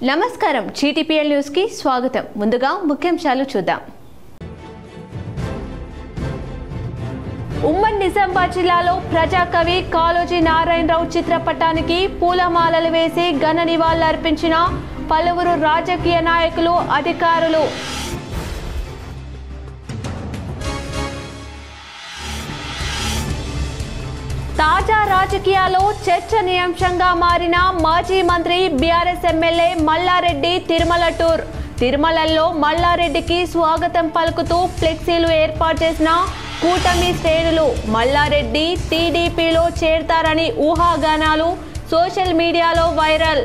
నమస్కారం GTPL news కి స్వాగతం. ముందుగా ముఖ్యాంశాలు చూద్దాం. ఉమ్మడి నిజామాబాద్ జిల్లాలో ప్రజాకవి కాళోజీ నారాయణరావు చిత్రపటానికి పూలమాలలు వేసి ఘన నివాళులర్పించిన పలువురు రాజకీయ నాయకులు, అధికారులు. తాజా రాజకీయాల్లో చర్చనీయాంశంగా మారిన మాజీ మంత్రి బీఆర్ఎస్ ఎమ్మెల్యే మల్లారెడ్డి తిరుమల టూర్. తిరుమలలో మల్లారెడ్డికి స్వాగతం పలుకుతూ ఫ్లెక్సీలు ఏర్పాటు చేసిన కూటమి శ్రేణులు. మల్లారెడ్డి టీడీపీలో చేరతారని ఊహాగానాలు సోషల్ మీడియాలో వైరల్.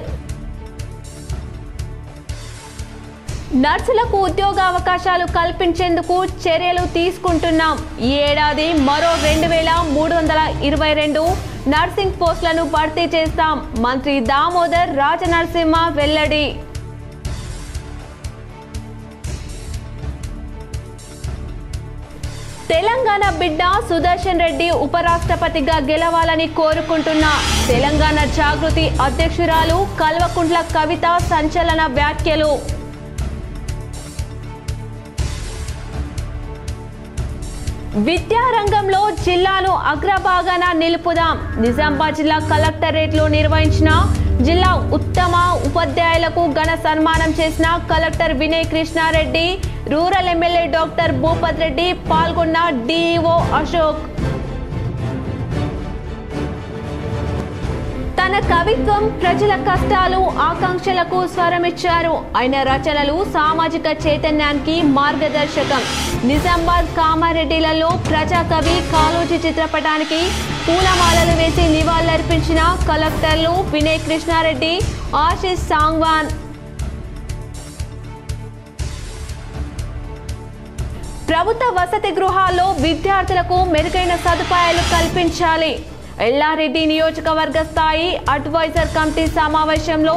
నర్సులకు ఉద్యోగ అవకాశాలు కల్పించేందుకు చర్యలు తీసుకుంటున్నాం. ఈ ఏడాది మరో 2322 నర్సింగ్ పోస్టులను భర్తీ చేస్తాం. మంత్రి దామోదర్ రాజనరసింహ వెల్లడి. తెలంగాణ బిడ్డ సుదర్శన్ రెడ్డి ఉపరాష్ట్రపతిగా గెలవాలని కోరుకుంటున్నా. తెలంగాణ జాగృతి అధ్యక్షురాలు కల్వకుంట్ల కవిత సంచలన వ్యాఖ్యలు. విద్యారంగంలో జిల్లాను అగ్రభాగాన నిలుపుదాం. నిజామాబాద్ జిల్లా కలెక్టరేట్లో నిర్వహించిన జిల్లా ఉత్తమ ఉపాధ్యాయులకు ఘన సన్మానం చేసిన collector Vinay Krishnareddy, rural MLA doctor Bhupath Reddy పాల్గొన్న డిఈఓ అశోక్. తన కవిత్వం ప్రజల కష్టాలు, ఆకాంక్షలకు స్వరమిచ్చారు. ఆయన రచనలు సామాజిక చైతన్యానికి మార్గదర్శకం. నిజామాబాద్ కామారెడ్డిలలో ప్రజాకవి కాళోజీ చిత్రపటానికి పూలమాలలు వేసి నివాళులర్పించిన కలెక్టర్లు వినయ్ కృష్ణారెడ్డి, ఆశిష్ సాంగ్వాన్. ప్రభుత్వ వసతి గృహాల్లో విద్యార్థులకు మెరుగైన సదుపాయాలు కల్పించాలి. ఎల్లారెడ్డి నియోజకవర్గ స్థాయి అడ్వైజర్ కమిటీ సమావేశంలో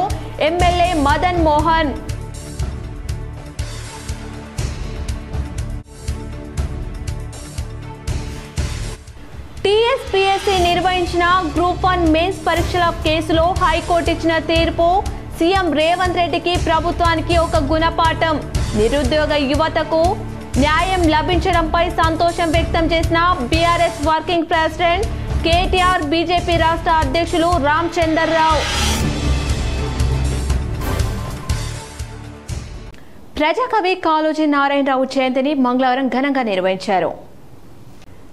ఎమ్మెల్యే మదన్ మోహన్. టీఎస్పీఎస్సీ నిర్వహించిన గ్రూప్ 1 మెయిన్స్ పరీక్షల కేసులో హైకోర్టు ఇచ్చిన తీర్పు సీఎం రేవంత్ రెడ్డికి, ప్రభుత్వానికి ఒక గుణపాఠం. నిరుద్యోగ యువతకు న్యాయం లభించడంపై సంతోషం వ్యక్తం చేసిన BRS working president KTR, BJP రాష్ట్ర అధ్యక్షులు రామచంద్రరావు. ప్రజాకవి కాళోజీ నారాయణరావు జయంతిని మంగళవారం ఘనంగా నిర్వహించారు.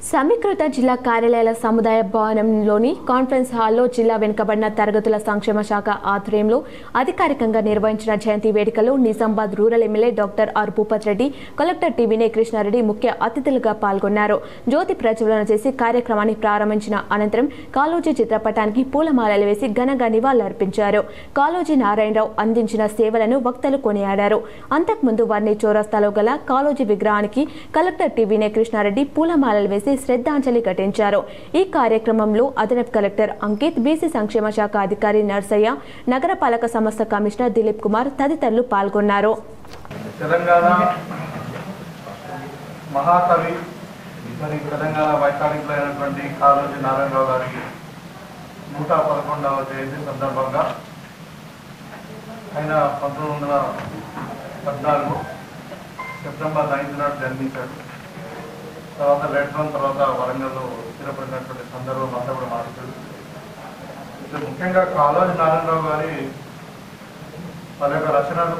సమీకృత జిల్లా కార్యాలయాల సముదాయ భవనంలోని కాన్ఫరెన్స్ హాల్లో జిల్లా వెనుకబడిన తరగతుల సంక్షేమ శాఖ ఆధ్వర్యంలో అధికారికంగా నిర్వహించిన జయంతి వేడుకలో Nizamabad rural MLA doctor R Bhupath Reddy, collector T Vinay Krishnareddy ముఖ్య అతిథులుగా పాల్గొన్నారు. జ్యోతి ప్రజ్వలన చేసి కార్యక్రమాన్ని ప్రారంభించిన అనంతరం కాళోజీ చిత్రపటానికి పూలమాలలు వేసి ఘనంగా నివాళులర్పించారు. కాళోజీ నారాయణరావు అందించిన సేవలను వక్తలు కొనియాడారు. అంతకుముందు వర్ణి చౌరస్తాలో గల కాళోజీ విగ్రహానికి కలెక్టర్ టి వినయ్ కృష్ణారెడ్డి పూలమాలలు వేసి శ్రద్ధాంజలి ఘటించారు. ఈ కార్యక్రమంలో అదనపు కలెక్టర్ అంకిత్, బీసీ సంక్షేమ శాఖ అధికారి నర్సయ్య, నగరపాలక సంస్థ కమిషనర్ దిలీప్ కుమార్ తదితరులు పాల్గొన్నారు. తెలంగాణ మహాకవి మరి తెలంగాణ వైతాళికులైనటువంటి కాళోజీ నారాయణరావు గారికి 111వ జయంతి సందర్భంగా ఆయన 1914 సెప్టెంబర్ 9 నాడు జన్మించాడు. తర్వాత లెట్రన్, తర్వాత వరంగల్లో స్థిరపడినటువంటి సందర్భం అంతా కూడా మారుతుంది. ముఖ్యంగా కాళోజీ నారాయణరావు గారి వాళ్ళ యొక్క రచనలు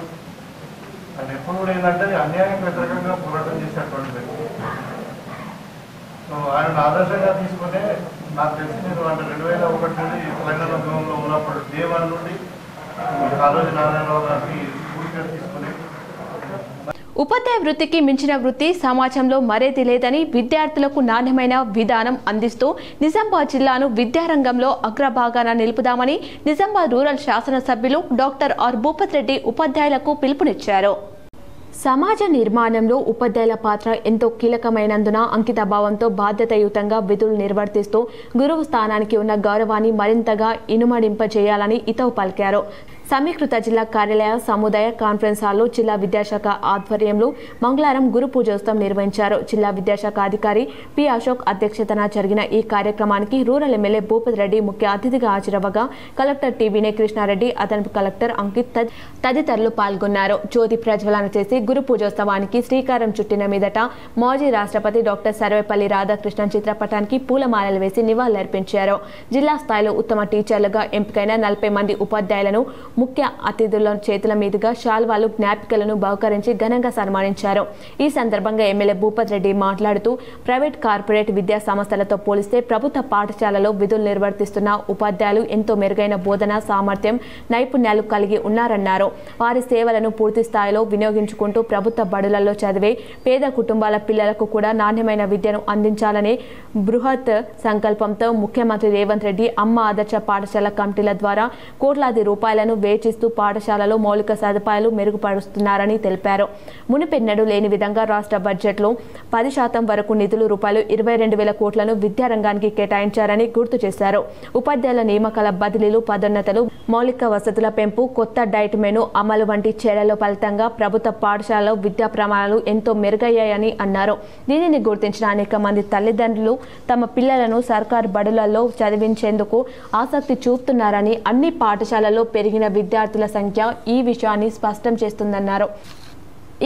ఆయన ఎప్పుడు కూడా ఏంటంటే అన్యాయం వ్యతిరేకంగా పోరాటం చేసేటువంటి వ్యక్తి. సో ఆయన ఆదర్శంగా తీసుకునే నాకు తెలిసి నేను అంటే 2001 నుండి తెలంగాణ ఉద్యమంలో ఉన్నప్పుడు డే 1 నుండి కాళోజీ నారాయణరావు గారిని స్ఫూర్తిగా తీసుకుని ఉపాధ్యాయ వృత్తికి మించిన వృత్తి సమాజంలో మరేది లేదని, విద్యార్థులకు నాణ్యమైన విధానం అందిస్తూ నిజామాబాద్ జిల్లాను విద్యారంగంలో అగ్రభాగాన నిలుపుదామని నిజామాబాద్ రూరల్ శాసనసభ్యులు డాక్టర్ ఆర్ భూపత్ రెడ్డి ఉపాధ్యాయులకు పిలుపునిచ్చారు. సమాజ నిర్మాణంలో ఉపాధ్యాయుల పాత్ర ఎంతో కీలకమైనందున అంకితభావంతో బాధ్యతాయుతంగా విధులు నిర్వర్తిస్తూ గురువు స్థానానికి ఉన్న గౌరవాన్ని మరింతగా ఇనుమడింపజేయాలని హితవు పలికారు. సమీకృత జిల్లా కార్యాలయ సముదాయ కాన్ఫరెన్స్ హాల్లో జిల్లా విద్యాశాఖ ఆధ్వర్యంలో మంగళవారం గురు పూజోత్సవం నిర్వహించారు. జిల్లా విద్యాశాఖ అధికారి పి అశోక్ అధ్యక్షతన జరిగిన ఈ కార్యక్రమానికి రూరల్ ఎమ్మెల్యే భూపతి రెడ్డి ముఖ్య అతిథిగా హాజరవ్వగా కలెక్టర్ టి వినయ్ కృష్ణారెడ్డి, అదనపు కలెక్టర్ అంకిత్ తదితరులు పాల్గొన్నారు. జ్యోతి ప్రజ్వలన చేసి గురు పూజోత్సవానికి శ్రీకారం చుట్టిన మీదట మాజీ రాష్ట్రపతి డాక్టర్ సర్వేపల్లి రాధాకృష్ణన్ చిత్రపటానికి పూలమాలలు వేసి నివాళులర్పించారు. జిల్లా స్థాయిలో ఉత్తమ టీచర్లుగా ఎంపికైన 40 మంది ఉపాధ్యాయులను ముఖ్య అతిథుల చేతుల మీదుగా శాల్వాలు, జ్ఞాపికలను బహుకరించి ఘనంగా సన్మానించారు. ఈ సందర్భంగా ఎమ్మెల్యే భూపతి రెడ్డి మాట్లాడుతూ ప్రైవేట్, కార్పొరేట్ విద్యా సంస్థలతో పోలిస్తే ప్రభుత్వ పాఠశాలలో విధులు నిర్వర్తిస్తున్న ఉపాధ్యాయులు ఎంతో మెరుగైన బోధనా సామర్థ్యం, నైపుణ్యాలు కలిగి ఉన్నారన్నారు. వారి సేవలను పూర్తి స్థాయిలో వినియోగించుకుంటూ ప్రభుత్వ బడులలో చదివే పేద కుటుంబాల పిల్లలకు కూడా నాణ్యమైన విద్యను అందించాలనే బృహత్ సంకల్పంతో ముఖ్యమంత్రి రేవంత్ రెడ్డి అమ్మ ఆదర్శ పాఠశాల కమిటీల ద్వారా కోట్లాది రూపాయలను వేచిస్తూ పాఠశాలలో మౌలిక సదుపాయాలు మెరుగుపరుస్తున్నారని తెలిపారు. మునిపెన్నడూ లేని విధంగా రాష్ట్ర బడ్జెట్లో 10% వరకు నిధులు రూపాయలు 22,000 కోట్లను విద్యారంగానికి కేటాయించారని గుర్తు చేశారు. ఉపాధ్యాయుల నియామకాల బదిలీలు, పదోన్నతులు, మౌలిక వసతుల పెంపు, కొత్త డైట్ మెను అమలు వంటి చర్యల ఫలితంగా ప్రభుత్వ పాఠశాలలో విద్యా ప్రమాణాలు ఎంతో మెరుగయ్యాయని అన్నారు. దీనిని గుర్తించిన అనేక మంది తల్లిదండ్రులు తమ పిల్లలను సర్కారు బడులలో చదివించేందుకు ఆసక్తి చూపుతున్నారని, అన్ని పాఠశాలల్లో పెరిగిన విద్యార్థుల సంఖ్య ఈ విషయాన్ని స్పష్టం చేస్తుందన్నారు.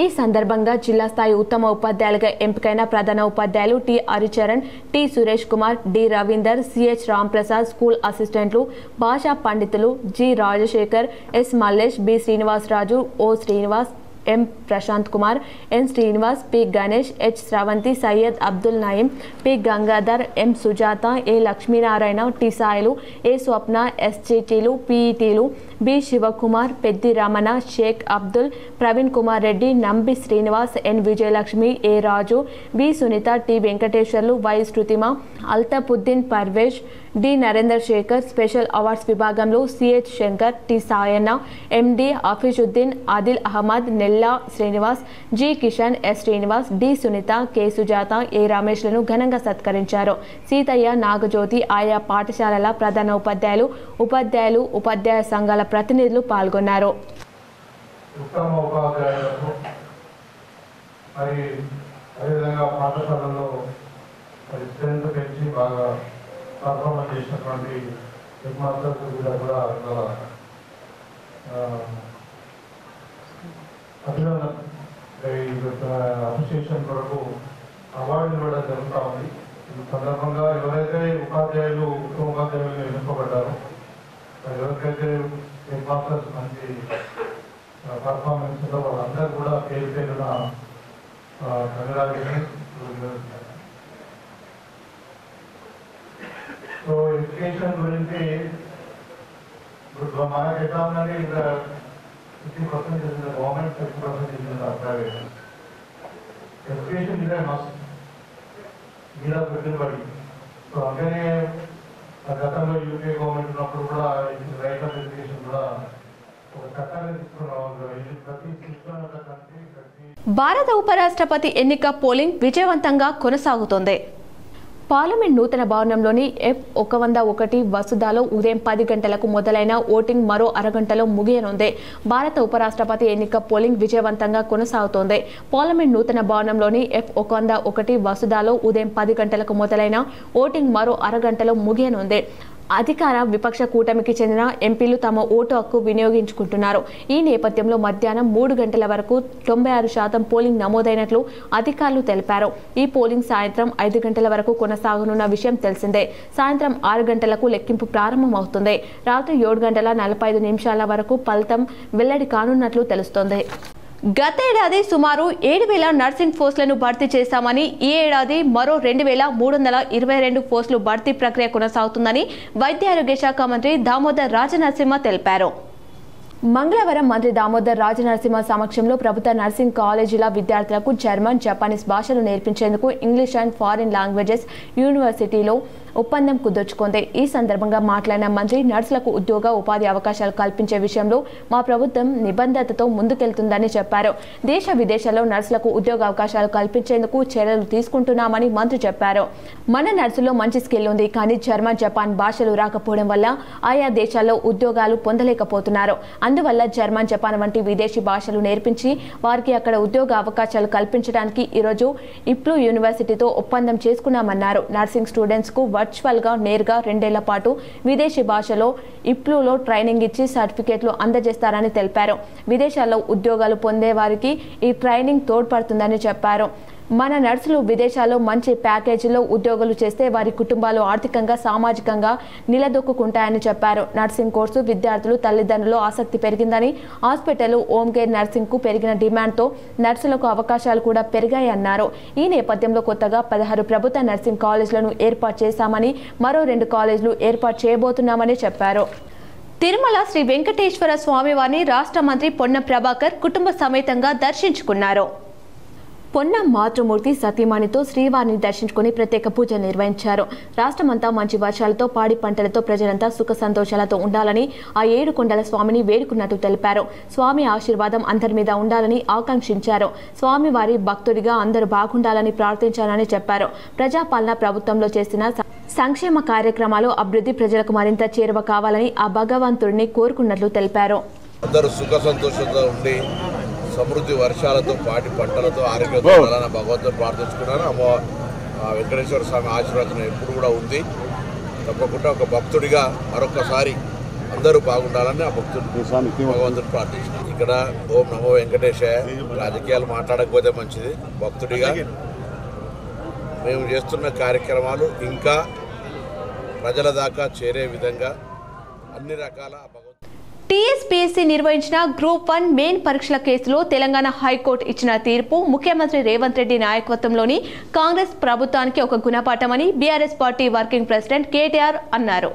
ఈ సందర్భంగా జిల్లా స్థాయి ఉత్తమ ఉపాధ్యాయులుగా ఎంపికైన ప్రధాన ఉపాధ్యాయులు T Haricharan, T Suresh Kumar, D Ravinder, CH Ramprasad, school అసిస్టెంట్లు, భాషా పండితులు G Rajasekhar, S Mallesh, B Srinivasaraju, O Srinivas, M Prashant Kumar, N Srinivas, P Ganesh, H Sravanthi, Syed Abdul Naeem, P Gangadhar, M Sujatha, A Lakshminarayana, T Sailu, A Swapna, ఎస్జిటీలు, పిఈటీలు, B Shivakumar, Peddi Ramana, Sheikh Abdul, Praveen Kumar Reddy, Nambi Srinivas, N Vijayalakshmi, A Raju, B Sunitha, T Venkateswarlu, Y శృతిమ, అల్తపుద్దీన్ Parvez, D Narender Shekhar, special awards విభాగంలో CH Shankar, T Sayanna, MD Hafeezuddin, Adil Ahmed, Nella Srinivas, G Kishan, S Srinivas, D Sunitha, K Sujatha, A రమేష్లను ఘనంగా సత్కరించారు. సీతయ్య, నాగజ్యోతి, ఆయా పాఠశాలల ప్రధాన ఉపాధ్యాయులు, ఉపాధ్యాయ సంఘాల ప్రతినిధులు పాల్గొన్నారు. ఉత్తమ ఉపాధ్యాయులకు అదేవిధంగా పాఠశాలలో స్ట్రెంత్ పెంచి బాగా పర్ఫార్మెన్స్ చేసినటువంటి హెడ్ మాస్టర్స్ కూడా అసోసియేషన్ కొరకు అవార్డు ఇవ్వడం జరుగుతూ ఉంది. ఈ సందర్భంగా ఎవరైతే ఉపాధ్యాయులు ఉత్తమ ఉపాధ్యాయులు ఎన్నుకోబడ్డారో, ఎవరికైతే హెడ్ మాస్టర్స్ మంచి పర్ఫార్మెన్స్ ఉందో వాళ్ళందరూ కూడా పేరు పేరున కంగ్రాచులేషన్స్. సో ఎడ్యుకేషన్ గురించి ఇప్పుడు మనకి ఎట్లా ఉందంటే ఇంకా 50% చేసిన గవర్నమెంట్, 50% చేసిన ప్రైవేట్. ఎడ్యుకేషన్ ఇదే మస్ట్ మీద పెట్టుబడి. సో అందుకనే గతంలో యూపీ గవర్నమెంట్ ఉన్నప్పుడు కూడా రైట్ ఆఫ్ ఎడ్యుకేషన్ కూడా ఒక చట్టాన్ని తీసుకురావాలి. ప్రతి భారత ఉపరాష్ట్రపతి ఎన్నిక పోలింగ్ విజయవంతంగా కొనసాగుతోంది. పార్లమెంట్ నూతన భవనంలోని F101 వసుధాలో ఉదయం 10 గంటలకు మొదలైన ఓటింగ్ మరో అరగంటలో ముగియనుంది. భారత ఉపరాష్ట్రపతి ఎన్నిక పోలింగ్ విజయవంతంగా కొనసాగుతోంది. పార్లమెంట్ నూతన భవనంలోని F101 వసుధాలో ఉదయం 10 గంటలకు మొదలైన ఓటింగ్ మరో అరగంటలో ముగియనుంది. అధికార విపక్ష కూటమికి చెందిన ఎంపీలు తమ ఓటు హక్కు వినియోగించుకుంటున్నారు. ఈ నేపథ్యంలో మధ్యాహ్నం 3 గంటల వరకు 96% పోలింగ్ నమోదైనట్లు అధికారులు తెలిపారు. ఈ పోలింగ్ సాయంత్రం 5 గంటల వరకు కొనసాగనున్న విషయం తెలిసిందే. సాయంత్రం 6 గంటలకు లెక్కింపు ప్రారంభమవుతుంది. రాత్రి 7 గంటల 45 నిమిషాల వరకు ఫలితం వెల్లడి కానున్నట్లు తెలుస్తోంది. గతేడాది సుమారు 7,000 నర్సింగ్ పోస్టులను భర్తీ చేశామని, ఈ ఏడాది మరో 2,322 పోస్టులు భర్తీ ప్రక్రియ కొనసాగుతుందని వైద్య ఆరోగ్య శాఖ మంత్రి దామోదర్ రాజనరసింహ తెలిపారు. మంగళవారం మంత్రి దామోదర్ రాజనరసింహ సమక్షంలో ప్రభుత్వ నర్సింగ్ కాలేజీల విద్యార్థులకు జర్మన్, జపానీస్ భాషలు నేర్పించేందుకు ఇంగ్లీష్ అండ్ ఫారిన్ లాంగ్వేజెస్ యూనివర్సిటీలో ఒప్పందం కుదుర్చుకుంది. ఈ సందర్భంగా మాట్లాడిన మంత్రి, నర్సులకు ఉద్యోగ ఉపాధి అవకాశాలు కల్పించే విషయంలో మా ప్రభుత్వం నిబంధనతో ముందుకెళ్తుందని చెప్పారు. దేశ విదేశాల్లో నర్సులకు ఉద్యోగ అవకాశాలు కల్పించేందుకు చర్యలు తీసుకుంటున్నామని మంత్రి చెప్పారు. మన నర్సుల్లో మంచి స్కిల్ ఉంది, కానీ జర్మన్, జపాన్ భాషలు రాకపోవడం వల్ల ఆయా దేశాల్లో ఉద్యోగాలు పొందలేకపోతున్నారు. అందువల్ల జర్మన్, జపాన్ వంటి విదేశీ భాషలు నేర్పించి వారికి అక్కడ ఉద్యోగ అవకాశాలు కల్పించడానికి ఈరోజు ఇప్లూ యూనివర్సిటీతో ఒప్పందం చేసుకున్నామన్నారు. నర్సింగ్ స్టూడెంట్స్ కు వర్చువల్ గా నేరుగా 2 ఏళ్ల పాటు విదేశీ భాషలో ఇప్లూలో ట్రైనింగ్ ఇచ్చి సర్టిఫికేట్లు అందజేస్తారని తెలిపారు. విదేశాల్లో ఉద్యోగాలు పొందే వారికి ఈ ట్రైనింగ్ తోడ్పడుతుందని చెప్పారు. మన నర్సులు విదేశాల్లో మంచి ప్యాకేజీలో ఉద్యోగాలు చేస్తే వారి కుటుంబాలు ఆర్థికంగా, సామాజికంగా నిలదొక్కుంటాయని చెప్పారు. నర్సింగ్ కోర్సు విద్యార్థులు, తల్లిదండ్రులు ఆసక్తి పెరిగిందని, హాస్పిటల్, హోమ్ కేర్ నర్సింగ్ కు పెరిగిన డిమాండ్తో నర్సులకు అవకాశాలు కూడా పెరిగాయన్నారు. ఈ నేపథ్యంలో కొత్తగా 16 ప్రభుత్వ నర్సింగ్ కాలేజీలను ఏర్పాటు చేశామని, మరో 2 కాలేజీలు ఏర్పాటు చేయబోతున్నామని చెప్పారు. తిరుమల శ్రీ వెంకటేశ్వర స్వామివారిని రాష్ట్ర మంత్రి పొన్నం ప్రభాకర్ కుటుంబ సమేతంగా దర్శించుకున్నారు. పొన్నం మాతృమూర్తి సతీమణితో శ్రీవారిని దర్శించుకుని ప్రత్యేక పూజలు నిర్వహించారు. రాష్ట్రమంతా మంచి వర్షాలతో, పాడి పంటలతో ప్రజలంతా సుఖ సంతోషాలతో ఉండాలని ఆ 7 కొండల స్వామిని వేడుకున్నట్టు తెలిపారు. స్వామి ఆశీర్వాదం అందరి మీద ఉండాలని ఆకాంక్షించారు. స్వామివారి భక్తుడిగా అందరూ బాగుండాలని ప్రార్థించాలని చెప్పారు. ప్రజాపాలన ప్రభుత్వంలో చేసిన సంక్షేమ కార్యక్రమాలు, అభివృద్ధి ప్రజలకు మరింత చేరువ కావాలని ఆ భగవంతుడిని కోరుకున్నట్లు తెలిపారు. అందరూ సుఖ సంతోషంతో ఉండి సమృద్ధి వర్షాలతో, పాటి పంటలతో, ఆరోగ్యంతో ఉండాలని భగవంతుని ప్రార్థించుకున్నాను. వెంకటేశ్వర స్వామి ఆశీర్వాదం ఎప్పుడు కూడా ఉంది. తప్పకుండా ఒక భక్తుడిగా మరొకసారి అందరూ బాగుండాలని ఆ భగవంతుని ప్రార్థించుకున్నాను. ఇక్కడ ఓం నమో వెంకటేశాయ. రాజకీయాలు మాట్లాడకపోతే మంచిది. భక్తుడిగా మేము చేస్తున్న కార్యక్రమాలు ఇంకా ప్రజల దాకా చేరే విధంగా అన్ని రకాల టీఎస్పీఎస్సీ నిర్వహించిన గ్రూప్ 1 మెయిన్ పరీక్షల కేసులో తెలంగాణ హైకోర్టు ఇచ్చిన తీర్పు ముఖ్యమంత్రి రేవంత్ రెడ్డి నాయకత్వంలోని కాంగ్రెస్ ప్రభుత్వానికి ఒక గుణపాఠమని BRS party working president KTR అన్నారు.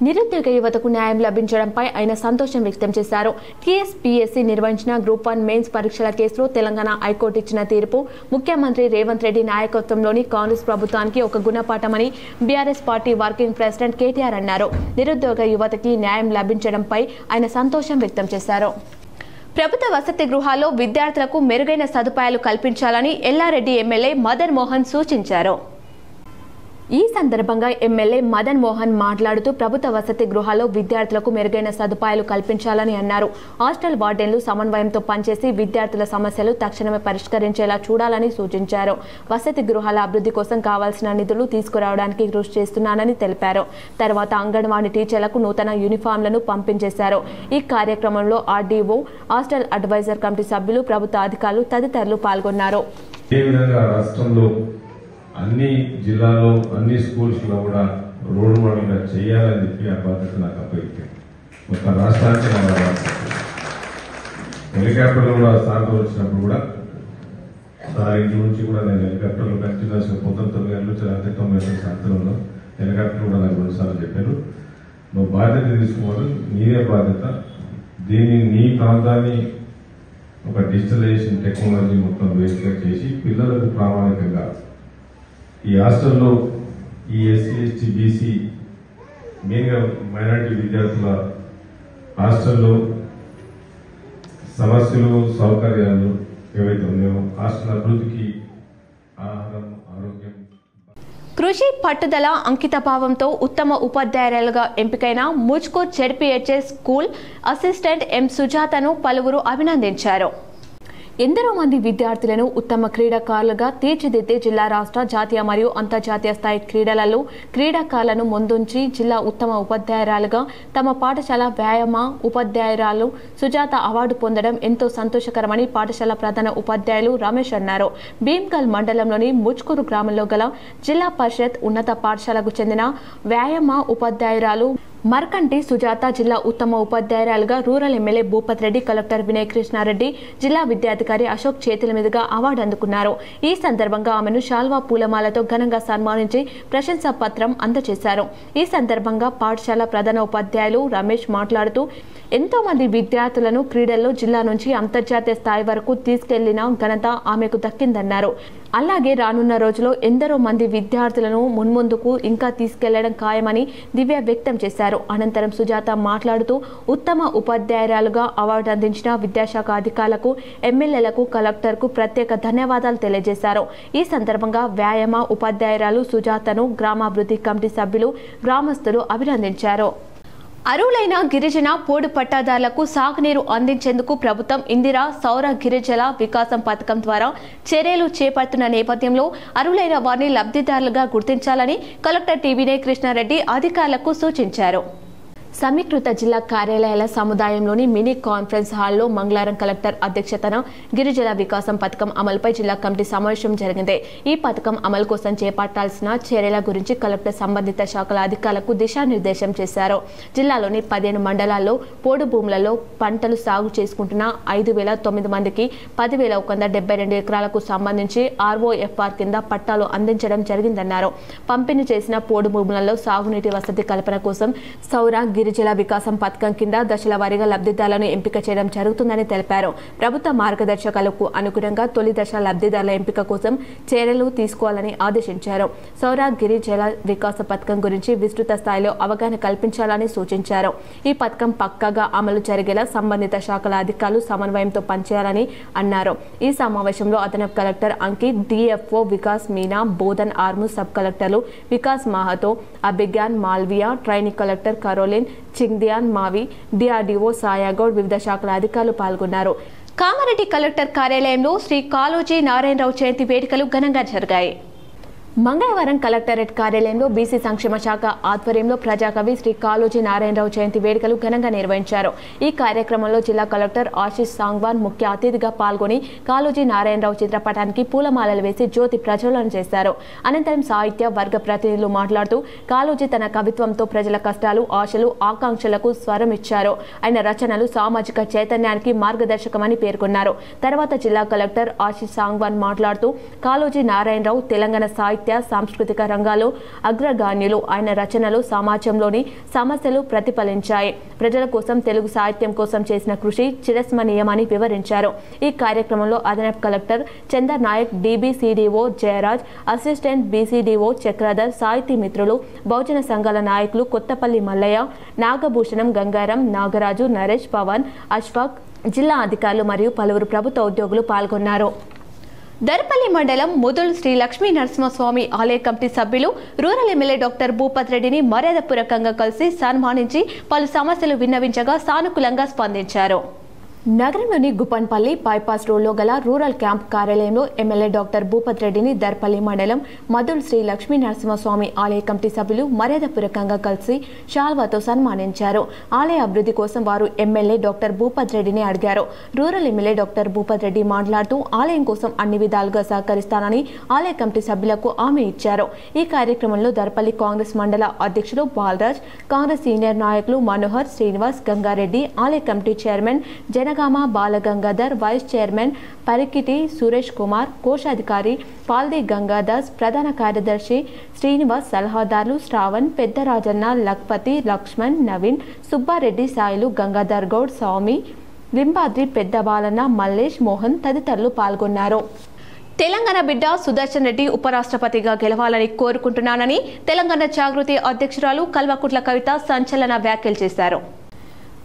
నిరుద్యోగ యువతకు న్యాయం లభించడంపై ఆయన సంతోషం వ్యక్తం చేశారు. టీఎస్పీఎస్సీ నిర్వహించిన గ్రూప్ 1 మెయిన్స్ పరీక్షల కేసులో తెలంగాణ హైకోర్టు ఇచ్చిన తీర్పు ముఖ్యమంత్రి రేవంత్ రెడ్డి నాయకత్వంలోని కాంగ్రెస్ ప్రభుత్వానికి ఒక గుణపాఠమని BRS party working president KTR అన్నారు. నిరుద్యోగ యువతకి న్యాయం లభించడంపై ఆయన సంతోషం వ్యక్తం చేశారు. ప్రభుత్వ వసతి గృహాల్లో విద్యార్థులకు మెరుగైన సదుపాయాలు కల్పించాలని ఎల్లారెడ్డి ఎమ్మెల్యే మదన్ మోహన్ సూచించారు. ఈ సందర్భంగా ఎమ్మెల్యే మదన్ మోహన్ మాట్లాడుతూ ప్రభుత్వ వసతి గృహాల్లో విద్యార్థులకు మెరుగైన సదుపాయాలు కల్పించాలని అన్నారు. హాస్టల్ వార్డెన్లు సమన్వయంతో పనిచేసి విద్యార్థుల సమస్యలు తక్షణమే పరిష్కరించేలా చూడాలని సూచించారు. వసతి గృహాల అభివృద్ధి కోసం కావాల్సిన నిధులు తీసుకురావడానికి కృషి చేస్తున్నానని తెలిపారు. తర్వాత అంగన్వాడీ టీచర్లకు నూతన యూనిఫామ్లను పంపించేశారు. ఈ కార్యక్రమంలో ఆర్డీఓ, హాస్టల్ అడ్వైజర్ కమిటీ సభ్యులు, ప్రభుత్వ అధికారులు తదితరులు పాల్గొన్నారు. అన్ని జిల్లాలో, అన్ని స్కూల్స్లో కూడా రోల్ మోడల్గా చేయాలని చెప్పి ఆ బాధ్యత నాకు అప్పగించారు. మొత్తం రాష్ట్రానికి హెలికాప్టర్లో కూడా సార్తో వచ్చినప్పుడు కూడా సార్ ఇంటి నుంచి కూడా నేను హెలికాప్టర్లో కంటిన్యూస్గా పొద్దున 9 గంటల నుంచి రాత్రి 9 గంటల సాయంత్రంలో హెలికాప్టర్ కూడా నాకు 2 సార్లు చెప్పాను. నువ్వు బాధ్యత తీసుకోవాలి, నీదే బాధ్యత. దీన్ని నీ ప్రాంతాన్ని ఒక డిజిటలైజేషన్ టెక్నాలజీ మొత్తం బేస్గా చేసి పిల్లలకు ప్రామాణికంగా ఈ హాస్టల్లో ఈ ఎస్సీ, ఎస్టీ, బీసీ మెయిన్గా మైనారిటీ విద్యార్థుల హాస్టల్లో సమస్యలు, సౌకర్యాలు ఏవైతే ఉన్నాయో హాస్టల్ అభివృద్ధికి ఆహారం, ఆరోగ్యం, కృషి, పట్టుదల, అంకితభావంతో ఉత్తమ ఉపాధ్యాయులుగా ఎంపికైన ముజ్కూర్ జెడ్పీహెచ్ఎస్ స్కూల్ అసిస్టెంట్ ఎం సుజాతను పలువురు అభినందించారు. ఎందరో మంది విద్యార్థులను ఉత్తమ క్రీడాకారులుగా తీర్చిదిద్దే జిల్లా, రాష్ట్ర, జాతీయ మరియు అంతర్జాతీయ స్థాయి క్రీడలలో క్రీడాకారులను ముందుంచి జిల్లా ఉత్తమ ఉపాధ్యాయురాలుగా తమ పాఠశాల వ్యాయామ ఉపాధ్యాయురాలు సుజాత అవార్డు పొందడం ఎంతో సంతోషకరమని పాఠశాల ప్రధాన ఉపాధ్యాయులు రమేష్ అన్నారు. భీమ్గల్ మండలంలోని ముజ్కూరు గ్రామంలో గల జిల్లా పరిషత్ ఉన్నత పాఠశాలకు చెందిన వ్యాయామ ఉపాధ్యాయురాలు మర్కంటి సుజాత జిల్లా ఉత్తమ ఉపాధ్యాయురాలుగా rural MLA Bhupath Reddy, collector Vinay Krishna Reddy, జిల్లా విద్యాధికారి అశోక్ చేతుల మీదుగా అవార్డు అందుకున్నారు. ఈ సందర్భంగా ఆమెను శాల్వా పూలమాలతో ఘనంగా సన్మానించి ప్రశంసా పత్రం అందజేశారు. ఈ సందర్భంగా పాఠశాల ప్రధాన ఉపాధ్యాయులు రమేష్ మాట్లాడుతూ ఎంతో మంది విద్యార్థులను క్రీడల్లో జిల్లా నుంచి అంతర్జాతీయ స్థాయి వరకు తీసుకెళ్లిన ఘనత ఆమెకు దక్కిందన్నారు. అలాగే రానున్న రోజుల్లో ఎందరో మంది విద్యార్థులను మున్ముందుకు ఇంకా తీసుకెళ్లడం ఖాయమని దివ్య వ్యక్తం చేశారు. అనంతరం సుజాత మాట్లాడుతూ ఉత్తమ ఉపాధ్యాయురాలుగా అవార్డు అందించిన విద్యాశాఖ అధికారులకు, ఎమ్మెల్యేలకు, కలెక్టర్కు ప్రత్యేక ధన్యవాదాలు తెలియజేశారు. ఈ సందర్భంగా వ్యాయామ ఉపాధ్యాయురాలు సుజాతను గ్రామాభివృద్ధి కమిటీ సభ్యులు, గ్రామస్తులు అభినందించారు. అర్హులైన గిరిజన పోడు పట్టాదారులకు సాగునీరు అందించేందుకు ప్రభుత్వం ఇందిరా సౌర గిరిజన వికాసం పథకం ద్వారా చర్యలు చేపడుతున్న నేపథ్యంలో అర్హులైన వారిని లబ్ధిదారులుగా గుర్తించాలని కలెక్టర్ టీవీనే కృష్ణారెడ్డి అధికారులకు సూచించారు. సమీకృత జిల్లా కార్యాలయాల సముదాయంలోని మినీ కాన్ఫరెన్స్ హాల్లో మంగళవారం కలెక్టర్ అధ్యక్షతన గిరిజన వికాసం పథకం అమలుపై జిల్లా కమిటీ సమావేశం జరిగింది. ఈ పథకం అమలు కోసం చేపట్టాల్సిన చర్యల గురించి కలెక్టర్ సంబంధిత శాఖల అధికారులకు దిశానిర్దేశం చేశారు. జిల్లాలోని 15 మండలాల్లో పోడు భూములలో పంటలు సాగు చేసుకుంటున్న 5,009 మందికి 10,172 ఎకరాలకు సంబంధించి ఆర్ఓఎఫ్ఆర్ కింద పట్టాలు అందించడం జరిగిందన్నారు. పంపిణీ చేసిన పోడు భూములలో సాగునీటి వసతి కల్పన కోసం సౌర గిరిజన వికాసం పథకం కింద దశల వారీగా లబ్ధిదారులను ఎంపిక చేయడం జరుగుతుందని తెలిపారు. ప్రభుత్వ మార్గదర్శకాలకు అనుగుణంగా తొలి దశ లబ్ధిదారుల ఎంపిక కోసం చర్యలు తీసుకోవాలని ఆదేశించారు. సౌర గిరిజన వికాస పథకం గురించి విస్తృత స్థాయిలో అవగాహన కల్పించాలని సూచించారు. ఈ పథకం పక్కాగా అమలు జరిగేలా సంబంధిత శాఖల అధికారులు సమన్వయంతో పనిచేయాలని అన్నారు. ఈ సమావేశంలో అదనపు collector Ankit, DFO Vikas Meena, Bodhan Armoor sub కలెక్టర్లు Vikas Mahato, Abhigyan Malviya, training collector Caroline Chingdiyan Mawi, DRDO Sayagoud, వివిధ శాఖల అధికారులు పాల్గొన్నారు. కామారెడ్డి కలెక్టర్ కార్యాలయంలో శ్రీ కాళోజీ నారాయణరావు జయంతి వేడుకలు ఘనంగా జరిగాయి. మంగళవారం కలెక్టరేట్ కార్యాలయంలో బీసీ సంక్షేమ శాఖ ఆధ్వర్యంలో ప్రజాకవి శ్రీ కాళోజీ నారాయణరావు జయంతి వేడుకలు ఘనంగా నిర్వహించారు. ఈ కార్యక్రమంలో జిల్లా కలెక్టర్ ఆశీష్ సాంగ్వాన్ ముఖ్య అతిథిగా పాల్గొని కాళోజీ నారాయణరావు చిత్రపటానికి పూలమాలలు వేసి జ్యోతి ప్రజ్వలన చేశారు. అనంతరం సాహిత్య వర్గ ప్రతినిధులు మాట్లాడుతూ కాళోజీ తన కవిత్వంతో ప్రజల కష్టాలు, ఆశలు, ఆకాంక్షలకు స్వరం ఇచ్చారు. ఆయన రచనలు సామాజిక చైతన్యానికి మార్గదర్శకమని పేర్కొన్నారు. తర్వాత జిల్లా కలెక్టర్ ఆశీష్ సాంగ్వాన్ మాట్లాడుతూ కాళోజీ నారాయణరావు తెలంగాణ సాహిత్య, సాంస్కృతిక రంగాల్లో అగ్రగాణ్యులు. ఆయన రచనలు సమాజంలోని సమస్యలు ప్రతిఫలించాయి. ప్రజల కోసం, తెలుగు సాహిత్యం కోసం చేసిన కృషి చిరస్మరణీయమని వివరించారు. ఈ కార్యక్రమంలో అదనపు కలెక్టర్ చందర్ నాయక్, డీబీసీడీఓ జయరాజ్, అసిస్టెంట్ బీసీడీఓ చక్రధర్, సాహితీ మిత్రులు, బహుజన సంఘాల నాయకులు కొత్తపల్లి మల్లయ్య, నాగభూషణం, గంగారం, నాగరాజు, నరేష్, పవన్, అష్ఫాక్, జిల్లా అధికారులు మరియు పలువురు ప్రభుత్వ ఉద్యోగులు పాల్గొన్నారు. దర్పల్లి మండలం ముదుల్ శ్రీ లక్ష్మీ నరసింహస్వామి ఆలయ కమిటీ సభ్యులు రూరల్ ఎమ్మెల్యే డాక్టర్ భూపత్ రెడ్డిని మర్యాదపూర్వకంగా కలిసి సన్మానించి పలు సమస్యలు విన్నవించగా సానుకూలంగా స్పందించారు. నగరంలోని గుప్పన్పల్లి బైపాస్ రోడ్లో గల రూరల్ క్యాంప్ కార్యాలయంలో ఎమ్మెల్యే డాక్టర్ భూపత్ రెడ్డిని దర్పల్లి మండలం మధుల్ శ్రీ లక్ష్మీ నరసింహస్వామి ఆలయ కమిటీ సభ్యులు మర్యాదపూర్వకంగా కలిసి శాల్వాతో సన్మానించారు. ఆలయ అభివృద్ధి కోసం వారు ఎమ్మెల్యే డాక్టర్ భూపత్ రెడ్డిని అడిగారు. Rural MLA doctor Bhupath Reddy మాట్లాడుతూ ఆలయం కోసం అన్ని విధాలుగా సహకరిస్తానని ఆలయ కమిటీ సభ్యులకు హామీ ఇచ్చారు. ఈ కార్యక్రమంలో దర్పల్లి కాంగ్రెస్ మండల అధ్యక్షులు బాలరాజ్, కాంగ్రెస్ సీనియర్ నాయకులు మనోహర్, శ్రీనివాస్, గంగారెడ్డి, ఆలయ committee chairman Janagama Balagangadhar, vice chairman Parikiti Suresh Kumar, కోశాధికారి పాల్ది గంగాదాస్, ప్రధాన కార్యదర్శి శ్రీనివాస్, సలహాదారులు శ్రావణ్, పెద్దరాజన్న, లక్పతి, లక్ష్మణ్, నవీన్, సుబ్బారెడ్డి, సాయిలు, గంగాధర్ గౌడ్, స్వామి, లింబాద్రి, పెద్ద బాలన్న, మల్లేష్, మోహన్ తదితరులు పాల్గొన్నారు. తెలంగాణ బిడ్డ సుదర్శన్ రెడ్డి ఉపరాష్ట్రపతిగా గెలవాలని కోరుకుంటున్నానని తెలంగాణ జాగృతి అధ్యక్షురాలు కల్వకుట్ల కవిత సంచలన వ్యాఖ్యలు చేశారు.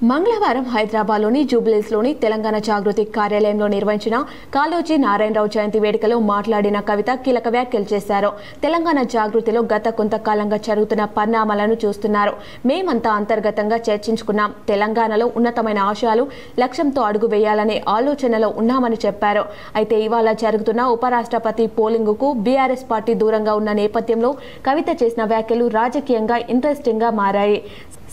మంగళవారం హైదరాబాద్లోని జూబ్లీస్లోని తెలంగాణ జాగృతి కార్యాలయంలో నిర్వహించిన కాళోజీ నారాయణరావు జయంతి వేడుకలో మాట్లాడిన కవిత కీలక వ్యాఖ్యలు చేశారు. తెలంగాణ జాగృతిలో గత కొంతకాలంగా జరుగుతున్న పరిణామాలను చూస్తున్నారు. మేమంతా అంతర్గతంగా చర్చించుకున్నాం. తెలంగాణలో ఉన్నతమైన ఆశయాలు, లక్ష్యంతో అడుగు వేయాలనే ఆలోచనలో ఉన్నామని చెప్పారు. అయితే ఇవాళ జరుగుతున్న ఉపరాష్ట్రపతి పోలింగుకు బీఆర్ఎస్ పార్టీ దూరంగా ఉన్న నేపథ్యంలో కవిత చేసిన వ్యాఖ్యలు రాజకీయంగా ఇంట్రెస్టింగ్గా మారాయి.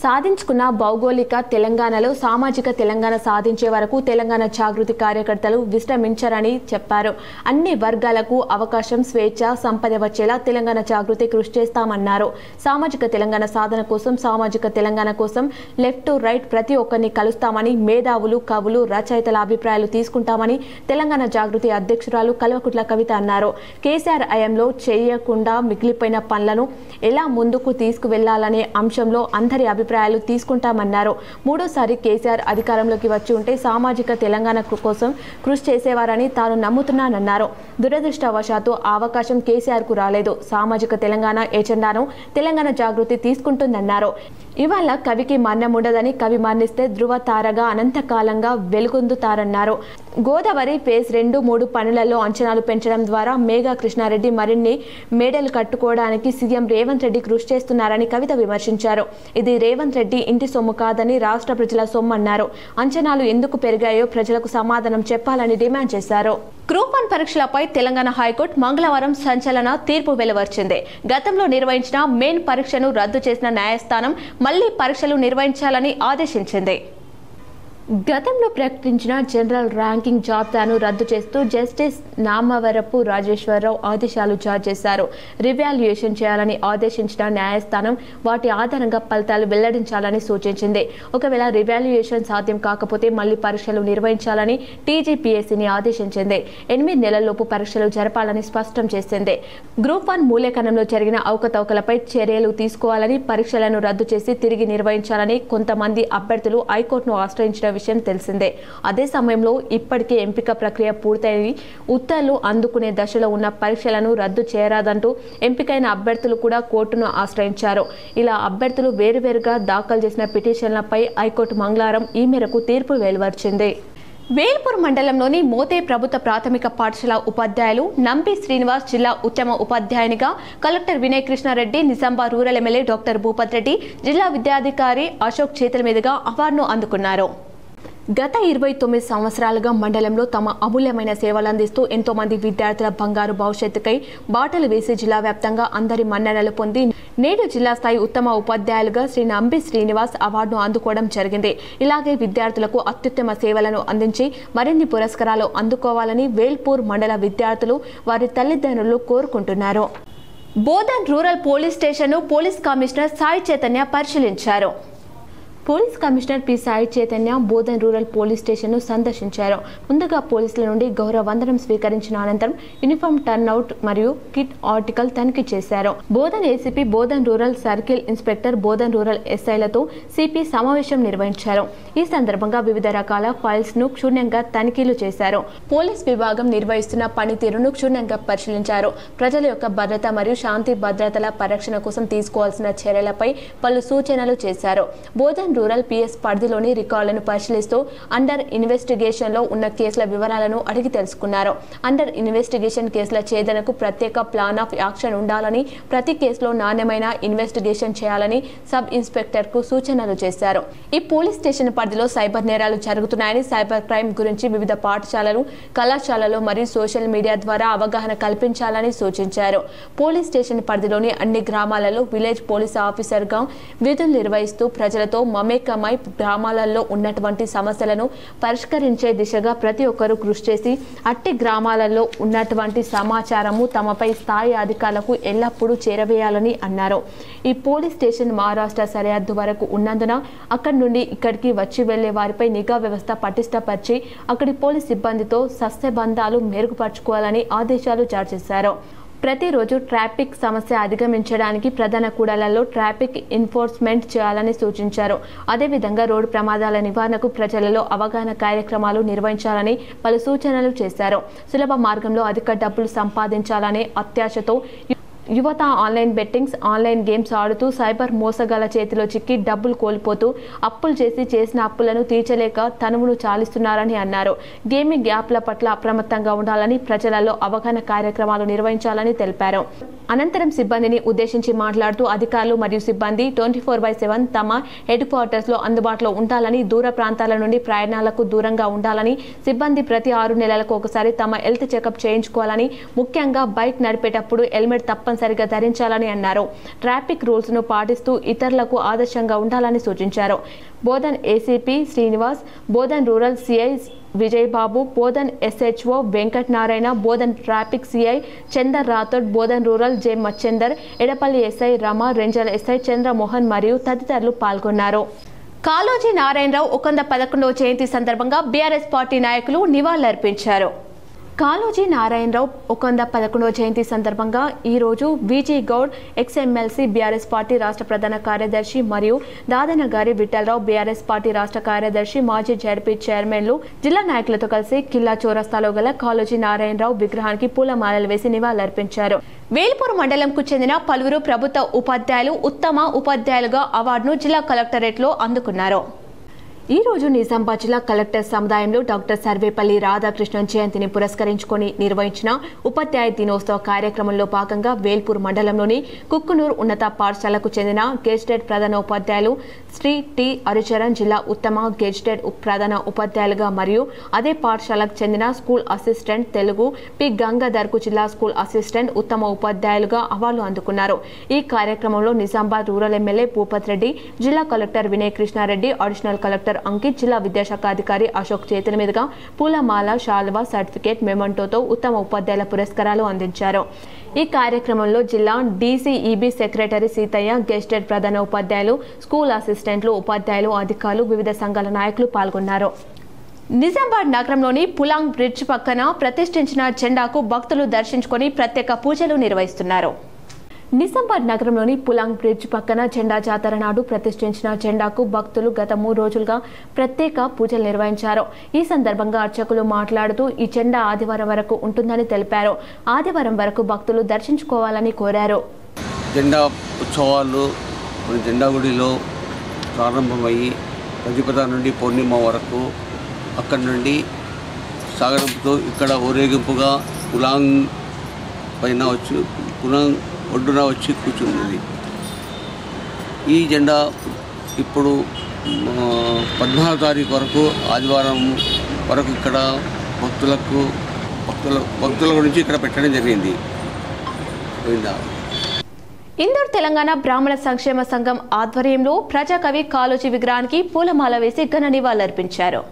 సాధించుకున్న భౌగోళిక తెలంగాణలో సామాజిక తెలంగాణ సాధించే వరకు తెలంగాణ జాగృతి కార్యకర్తలు విశ్రమించరని చెప్పారు. అన్ని వర్గాలకు అవకాశం, స్వేచ్ఛ, సంపద వచ్చేలా తెలంగాణ జాగృతి కృషి చేస్తామన్నారు. సామాజిక తెలంగాణ సాధన కోసం, సామాజిక తెలంగాణ కోసం లెఫ్ట్ టు రైట్ ప్రతి ఒక్కరిని కలుస్తామని, మేధావులు, కవులు, రచయితల అభిప్రాయాలు తీసుకుంటామని తెలంగాణ జాగృతి అధ్యక్షురాలు కల్వకుట్ల కవిత అన్నారు. కేసీఆర్ హయాంలో చేయకుండా మిగిలిపోయిన పనులను ఎలా ముందుకు తీసుకువెళ్లాలనే అంశంలో అందరి అభిప్రాయం అభిప్రాయాలు తీసుకుంటామన్నారు. మూడోసారి కేసీఆర్ అధికారంలోకి వచ్చి ఉంటే సామాజిక తెలంగాణ కోసం కృషి చేసేవారని తాను నమ్ముతున్నానన్నారు. దురదృష్టవశాత్తు ఆ అవకాశం కేసీఆర్కు రాలేదు. సామాజిక తెలంగాణ ఎజెండాను తెలంగాణ జాగృతి తీసుకుంటుందన్నారు. ఇవాళ కవికి మరణం ఉండదని, కవి మరణిస్తే ధృవ తారగా అనంతకాలంగా వెలుగొందుతారన్నారు. గోదావరి ఫేజ్ 2, 3 పనులలో అంచనాలు పెంచడం ద్వారా మేఘా కృష్ణారెడ్డి మరిన్ని మేడలు కట్టుకోవడానికి సీఎం రేవంత్ రెడ్డి కృషి చేస్తున్నారని కవిత విమర్శించారు. ఇది రేవంత్ రెడ్డి ఇంటి సొమ్ము కాదని రాష్ట్ర ప్రజల సొమ్ము అన్నారు. అంచనాలు ఎందుకు పెరిగాయో ప్రజలకు సమాధానం చెప్పాలని డిమాండ్ చేశారు. గ్రూప్ 1 పరీక్షలపై తెలంగాణ హైకోర్టు మంగళవారం సంచలన తీర్పు వెలువరించింది. గతంలో నిర్వహించిన మెయిన్ పరీక్షను రద్దు చేసిన న్యాయస్థానం మళ్లీ పరీక్షలు నిర్వహించాలని ఆదేశించింది. గతంలో ప్రకటించిన జనరల్ ర్యాంకింగ్ జాబితాను రద్దు చేస్తూ జస్టిస్ నామవరపు రాజేశ్వరరావు ఆదేశాలు జారీ చేశారు. రివాల్యుయేషన్ చేయాలని ఆదేశించిన న్యాయస్థానం వాటి ఆధారంగా ఫలితాలు వెల్లడించాలని సూచించింది. ఒకవేళ రివాల్యుయేషన్ సాధ్యం కాకపోతే మళ్లీ పరీక్షలు నిర్వహించాలని టీజీపీఎస్సీని ఆదేశించింది. 8 నెలల్లోపు పరీక్షలు జరపాలని స్పష్టం చేసింది. గ్రూప్ 1 మూల్యాంకనంలో జరిగిన అవకతవకలపై చర్యలు తీసుకోవాలని, పరీక్షలను రద్దు చేసి తిరిగి నిర్వహించాలని కొంతమంది అభ్యర్థులు హైకోర్టును ఆశ్రయించిన విషయం తెలిసిందే. అదే సమయంలో ఇప్పటికే ఎంపిక ప్రక్రియ పూర్తయి ఉత్తర్వులు అందుకునే దశలో ఉన్న పరీక్షలను రద్దు చేయరాదంటూ ఎంపికైన అభ్యర్థులు కూడా కోర్టును ఆశ్రయించారు. ఇలా అభ్యర్థులు వేరువేరుగా దాఖలు చేసిన పిటిషన్లపై హైకోర్టు మంగళవారం ఈ మేరకు తీర్పు వెలువరించింది. వేల్పూర్ మండలంలోని మోతే ప్రభుత్వ ప్రాథమిక పాఠశాల ఉపాధ్యాయులు నంబి శ్రీనివాస్ జిల్లా ఉత్తమ ఉపాధ్యాయునిగా collector Vinay Krishna Reddy, Nizamabad rural MLA doctor Bhupath Reddy, జిల్లా విద్యాధికారి అశోక్ చేతుల మీదుగా అవార్డును అందుకున్నారు. గత 29 సంవత్సరాలుగా మండలంలో తమ అమూల్యమైన సేవలు అందిస్తూ ఎంతో మంది విద్యార్థుల బంగారు భవిష్యత్తుకై బాటలు వేసి జిల్లా వ్యాప్తంగా అందరి మన్ననలు పొంది నేడు జిల్లా స్థాయి ఉత్తమ ఉపాధ్యాయులుగా శ్రీ నంబి శ్రీనివాస్ అవార్డును అందుకోవడం జరిగింది. ఇలాగే విద్యార్థులకు అత్యుత్తమ సేవలను అందించి మరిన్ని పురస్కారాలు అందుకోవాలని వేల్పూర్ మండల విద్యార్థులు వారి తల్లిదండ్రులు కోరుకుంటున్నారు. బోధన్ రూరల్ పోలీస్ స్టేషన్ను పోలీస్ కమిషనర్ సాయి చైతన్య పరిశీలించారు. Police commissioner P Sai Chaitanya Bodhan rural police స్టేషన్ను సందర్శించారు. ముందుగా పోలీసుల నుండి గౌరవ వందనం స్వీకరించిన అనంతరం యూనిఫామ్ టర్న్అవుట్ మరియు కిట్ ఆర్టికల్ తనిఖీ చేశారు. Bodhan ACP, Bodhan rural circle inspector, Bodhan rural ఎస్ఐలతో సిపి సమావేశం నిర్వహించారు. ఈ సందర్భంగా వివిధ రకాల ఫైల్స్ ను క్షుణ్ణంగా తనిఖీలు చేశారు. పోలీస్ విభాగం నిర్వహిస్తున్న పనితీరును క్షుణ్ణంగా పరిశీలించారు. ప్రజల యొక్క భద్రత మరియు శాంతి భద్రతల పరిరక్షణ కోసం తీసుకోవాల్సిన చర్యలపై పలు సూచనలు చేశారు. బోధన్ రూరల్ పిఎస్ పరిధిలోని రికార్డులను పరిశీలిస్తూ అండర్ ఇన్వెస్టిగేషన్ లో ఉన్న కేసుల వివరాలను అడిగి తెలుసుకున్నారు. అండర్ ఇన్వెస్టిగేషన్ కేసుల ఛేదనకు ప్రత్యేక ప్లాన్ ఆఫ్ యాక్షన్ ఉండాలని, ప్రతి కేసులో నాణ్యమైన ఇన్వెస్టిగేషన్ చేయాలని సబ్ ఇన్స్పెక్టర్ కు సూచనలు చేశారు. ఈ పోలీస్ స్టేషన్ పరిధిలో సైబర్ నేరాలు జరుగుతున్నాయని, సైబర్ క్రైమ్ గురించి వివిధ పాఠశాలలు, కళాశాలలు మరియు సోషల్ మీడియా ద్వారా అవగాహన కల్పించాలని సూచించారు. పోలీస్ స్టేషన్ పరిధిలోని అన్ని గ్రామాలలో విలేజ్ పోలీస్ ఆఫీసర్ గా విధులు నిర్వహిస్తూ ప్రజలతో మమేకమై గ్రామాలలో ఉన్నటువంటి సమస్యలను పరిష్కరించే దిశగా ప్రతి ఒక్కరూ కృషి చేసి అట్టి గ్రామాలలో ఉన్నటువంటి సమాచారము తమపై స్థాయి అధికారులకు ఎల్లప్పుడూ చేరవేయాలని అన్నారు. ఈ పోలీస్ స్టేషన్ మహారాష్ట్ర సరిహద్దు వరకు ఉన్నందున అక్కడి నుండి ఇక్కడికి వచ్చి వెళ్లే వారిపై నిఘా వ్యవస్థ పటిష్టపరిచి అక్కడి పోలీస్ సిబ్బందితో సస్యబంధాలు మెరుగుపరుచుకోవాలని ఆదేశాలు జారీ చేశారు. ప్రతిరోజు ట్రాఫిక్ సమస్య అధిగమించడానికి ప్రధాన కూడళ్లలో ట్రాఫిక్ ఎన్ఫోర్స్మెంట్ చేయాలని సూచించారు. అదేవిధంగా రోడ్డు ప్రమాదాల నివారణకు ప్రజలలో అవగాహన కార్యక్రమాలు నిర్వహించాలని పలు సూచనలు చేశారు. సులభ మార్గంలో అధిక డబ్బులు సంపాదించాలనే అత్యాశతో యువత ఆన్లైన్ బెట్టింగ్స్, ఆన్లైన్ గేమ్స్ ఆడుతూ సైబర్ మోసగాల చేతిలో చిక్కి డబ్బులు కోల్పోతూ అప్పులు చేసిన అప్పులను తీర్చలేక తనువును చాలిస్తున్నారని అన్నారు. గేమింగ్ యాప్ల పట్ల అప్రమత్తంగా ఉండాలని, ప్రజలలో అవగాహన కార్యక్రమాలు నిర్వహించాలని తెలిపారు. అనంతరం సిబ్బందిని ఉద్దేశించి మాట్లాడుతూ అధికారులు మరియు సిబ్బంది 24/7 తమ హెడ్ క్వార్టర్స్ లో అందుబాటులో ఉండాలని, దూర ప్రాంతాల నుండి ప్రయాణాలకు దూరంగా ఉండాలని, సిబ్బంది ప్రతి 6 నెలలకు ఒకసారి తమ హెల్త్ చెకప్ చేయించుకోవాలని, ముఖ్యంగా బైక్ నడిపేటప్పుడు హెల్మెట్ తప్పనిసరిగా ధరించాలని అన్నారు. ట్రాఫిక్ రూల్స్ ను పాటిస్తూ ఇతరులకు ఆదర్శంగా ఉండాలని సూచించారు. Bodhan ACP Srinivas, Bodhan rural CI Vijayababu, Bodhan SHO Venkata Narayana, Bodhan traffic CI Chander Rathod, Bodhan rural J Machender, Edapalli SI Rama, Renjal SI Chandramohan మరియు తదితరులు పాల్గొన్నారు. కాళోజీ నారాయణరావు 111వ జయంతి సందర్భంగా బీఆర్ఎస్ పార్టీ నాయకులు నివాళులర్పించారు. కాళోజీ నారాయణరావు 111వ జయంతి సందర్భంగా ఈరోజు విజీ గౌడ్ ఎక్స్ఎమ్మెల్సీ బీఆర్ఎస్ పార్టీ రాష్ట్ర ప్రధాన కార్యదర్శి మరియు దాదనగారి విఠలరావు బీఆర్ఎస్ పార్టీ రాష్ట్ర కార్యదర్శి మాజీ జడ్పీ చైర్మన్లు జిల్లా నాయకులతో కలిసి కిల్లా చౌరస్తాలో గల కాళోజీ నారాయణరావు విగ్రహానికి పూలమాలలు వేసి నివాళులర్పించారు. వేల్పూర్ మండలంకు చెందిన పలువురు ప్రభుత్వ ఉపాధ్యాయులు ఉత్తమ ఉపాధ్యాయులుగా అవార్డును జిల్లా కలెక్టరేట్లో అందుకున్నారు. ఈ రోజు నిజామాబాద్ జిల్లా కలెక్టర్ సముదాయంలో డాక్టర్ సర్వేపల్లి రాధాకృష్ణన్ జయంతిని పురస్కరించుకొని నిర్వహించిన ఉపాధ్యాయ దినోత్సవ కార్యక్రమంలో భాగంగా వేల్పూర్ మండలంలోని కుక్కునూరు ఉన్నత పాఠశాలకు చెందిన గెజిటెడ్ ప్రధాన ఉపాధ్యాయులు శ్రీ టి హరిచరణ్ జిల్లా ఉత్తమ గెజిటెడ్ ప్రధాన ఉపాధ్యాయులుగా మరియు అదే పాఠశాలకు చెందిన స్కూల్ అసిస్టెంట్ తెలుగు పి గంగాధర్కు జిల్లా స్కూల్ అసిస్టెంట్ ఉత్తమ ఉపాధ్యాయులుగా అవార్డులు అందుకున్నారు. ఈ కార్యక్రమంలో నిజామాబాద్ రూరల్ ఎమ్మెల్యే భూపత్ రెడ్డి, జిల్లా collector Vinay Krishnareddy, additional collector Ankit, జిల్లా విద్యాశాఖ అధికారి అశోక్ చేతుల మీదుగా పూలమాల, శాలువా, సర్టిఫికేట్, మెమంటోతో ఉత్తమ ఉపాధ్యాయుల పురస్కారాలు అందించారు. ఈ కార్యక్రమంలో జిల్లా డీసీఈబీ సెక్రటరీ సీతయ్య, గెజిటెడ్ ప్రధాన ఉపాధ్యాయులు, స్కూల్ అసిస్టెంట్లు, ఉపాధ్యాయులు, అధికారులు, వివిధ సంఘాల నాయకులు పాల్గొన్నారు. నిజామాబాద్ నగరంలోని పులాంగ్ బ్రిడ్జ్ పక్కన ప్రతిష్ఠించిన జెండాకు భక్తులు దర్శించుకొని ప్రత్యేక పూజలు నిర్వహిస్తున్నారు. నిజామాబాద్ నగరంలోని పులాంగ్ బ్రిడ్జ్ పక్కన జెండా జాతర నాడు ప్రతిష్ఠించిన జెండాకు భక్తులు గత 3 రోజులుగా ప్రత్యేక పూజలు నిర్వహించారు. ఈ సందర్భంగా అర్చకులు మాట్లాడుతూ ఈ జెండా ఆదివారం వరకు ఉంటుందని తెలిపారు. ఆదివారం వరకు భక్తులు దర్శించుకోవాలని కోరారు. జెండా ఉత్సవాలు జెండా గుడిలో ప్రారంభమయ్యి ప్రతిపద నుండి పూర్ణిమ వరకు అక్కడి నుండి సాగరంపుతూ ఇక్కడ ఊరేగింపుగా పులాంగ్ పైన వచ్చి పులాంగ్ ఒడ్డున వచ్చి కూర్చున్నది. ఈ జెండా ఇప్పుడు 14వ తారీఖు వరకు ఆదివారం వరకు ఇక్కడ భక్తుల గురించి ఇక్కడ పెట్టడం జరిగింది. ఇందూర్ తెలంగాణ బ్రాహ్మణ సంక్షేమ సంఘం ఆధ్వర్యంలో ప్రజాకవి కాళోజీ విగ్రహానికి పూలమాల వేసి ఘన నివాళులర్పించారు.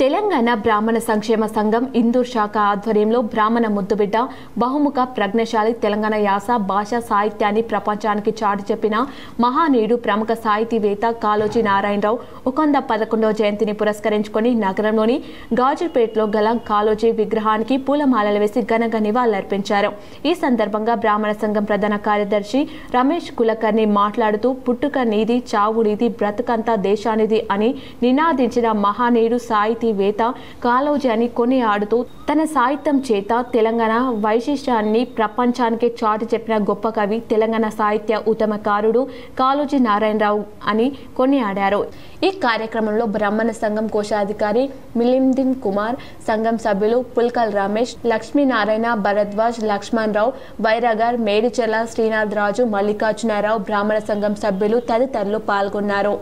తెలంగాణ బ్రాహ్మణ సంక్షేమ సంఘం ఇందూర్ శాఖ ఆధ్వర్యంలో బ్రాహ్మణ ముద్దుబిడ్డ, బహుముఖ ప్రజ్ఞశాలి, తెలంగాణ యాస, భాష, సాహిత్యాన్ని ప్రపంచానికి చాటి చెప్పిన మహానీయుడు, ప్రముఖ సాహితీవేత్త కాళోజీ నారాయణరావు 111వ జయంతిని పురస్కరించుకొని నగరంలోని గాజుపేటలో గల కాళోజీ విగ్రహానికి పూలమాలలు వేసి ఘనంగా నివాళులర్పించారు. ఈ సందర్భంగా బ్రాహ్మణ సంఘం ప్రధాన కార్యదర్శి రమేష్ కులకర్ణి మాట్లాడుతూ పుట్టుక నీది, చావు నీది, బ్రతుకంతా దేశానిది అని నినాదించిన మహానీయుడు, సాహితీ వేత కాళోజీ అని కొనియాడుతూ తన సాహిత్యం చేత తెలంగాణ వైశిష్ట్యాన్ని ప్రపంచానికి చాటి చెప్పిన గొప్ప కవి, తెలంగాణ సాహిత్య ఉద్యమకారుడు కాళోజీ నారాయణరావు అని కొనియాడారు. ఈ కార్యక్రమంలో బ్రాహ్మణ సంఘం కోశాధికారి మిలిందిన్ కుమార్, సంఘం సభ్యులు పుల్కల్ రమేష్, లక్ష్మీనారాయణ, భరద్వాజ్, లక్ష్మణ్ రావు, వైరాగర్, మేడిచెల్ల, శ్రీనాథ్ రాజు, మల్లికార్జునరావు, బ్రాహ్మణ సంఘం సభ్యులు తదితరులు పాల్గొన్నారు.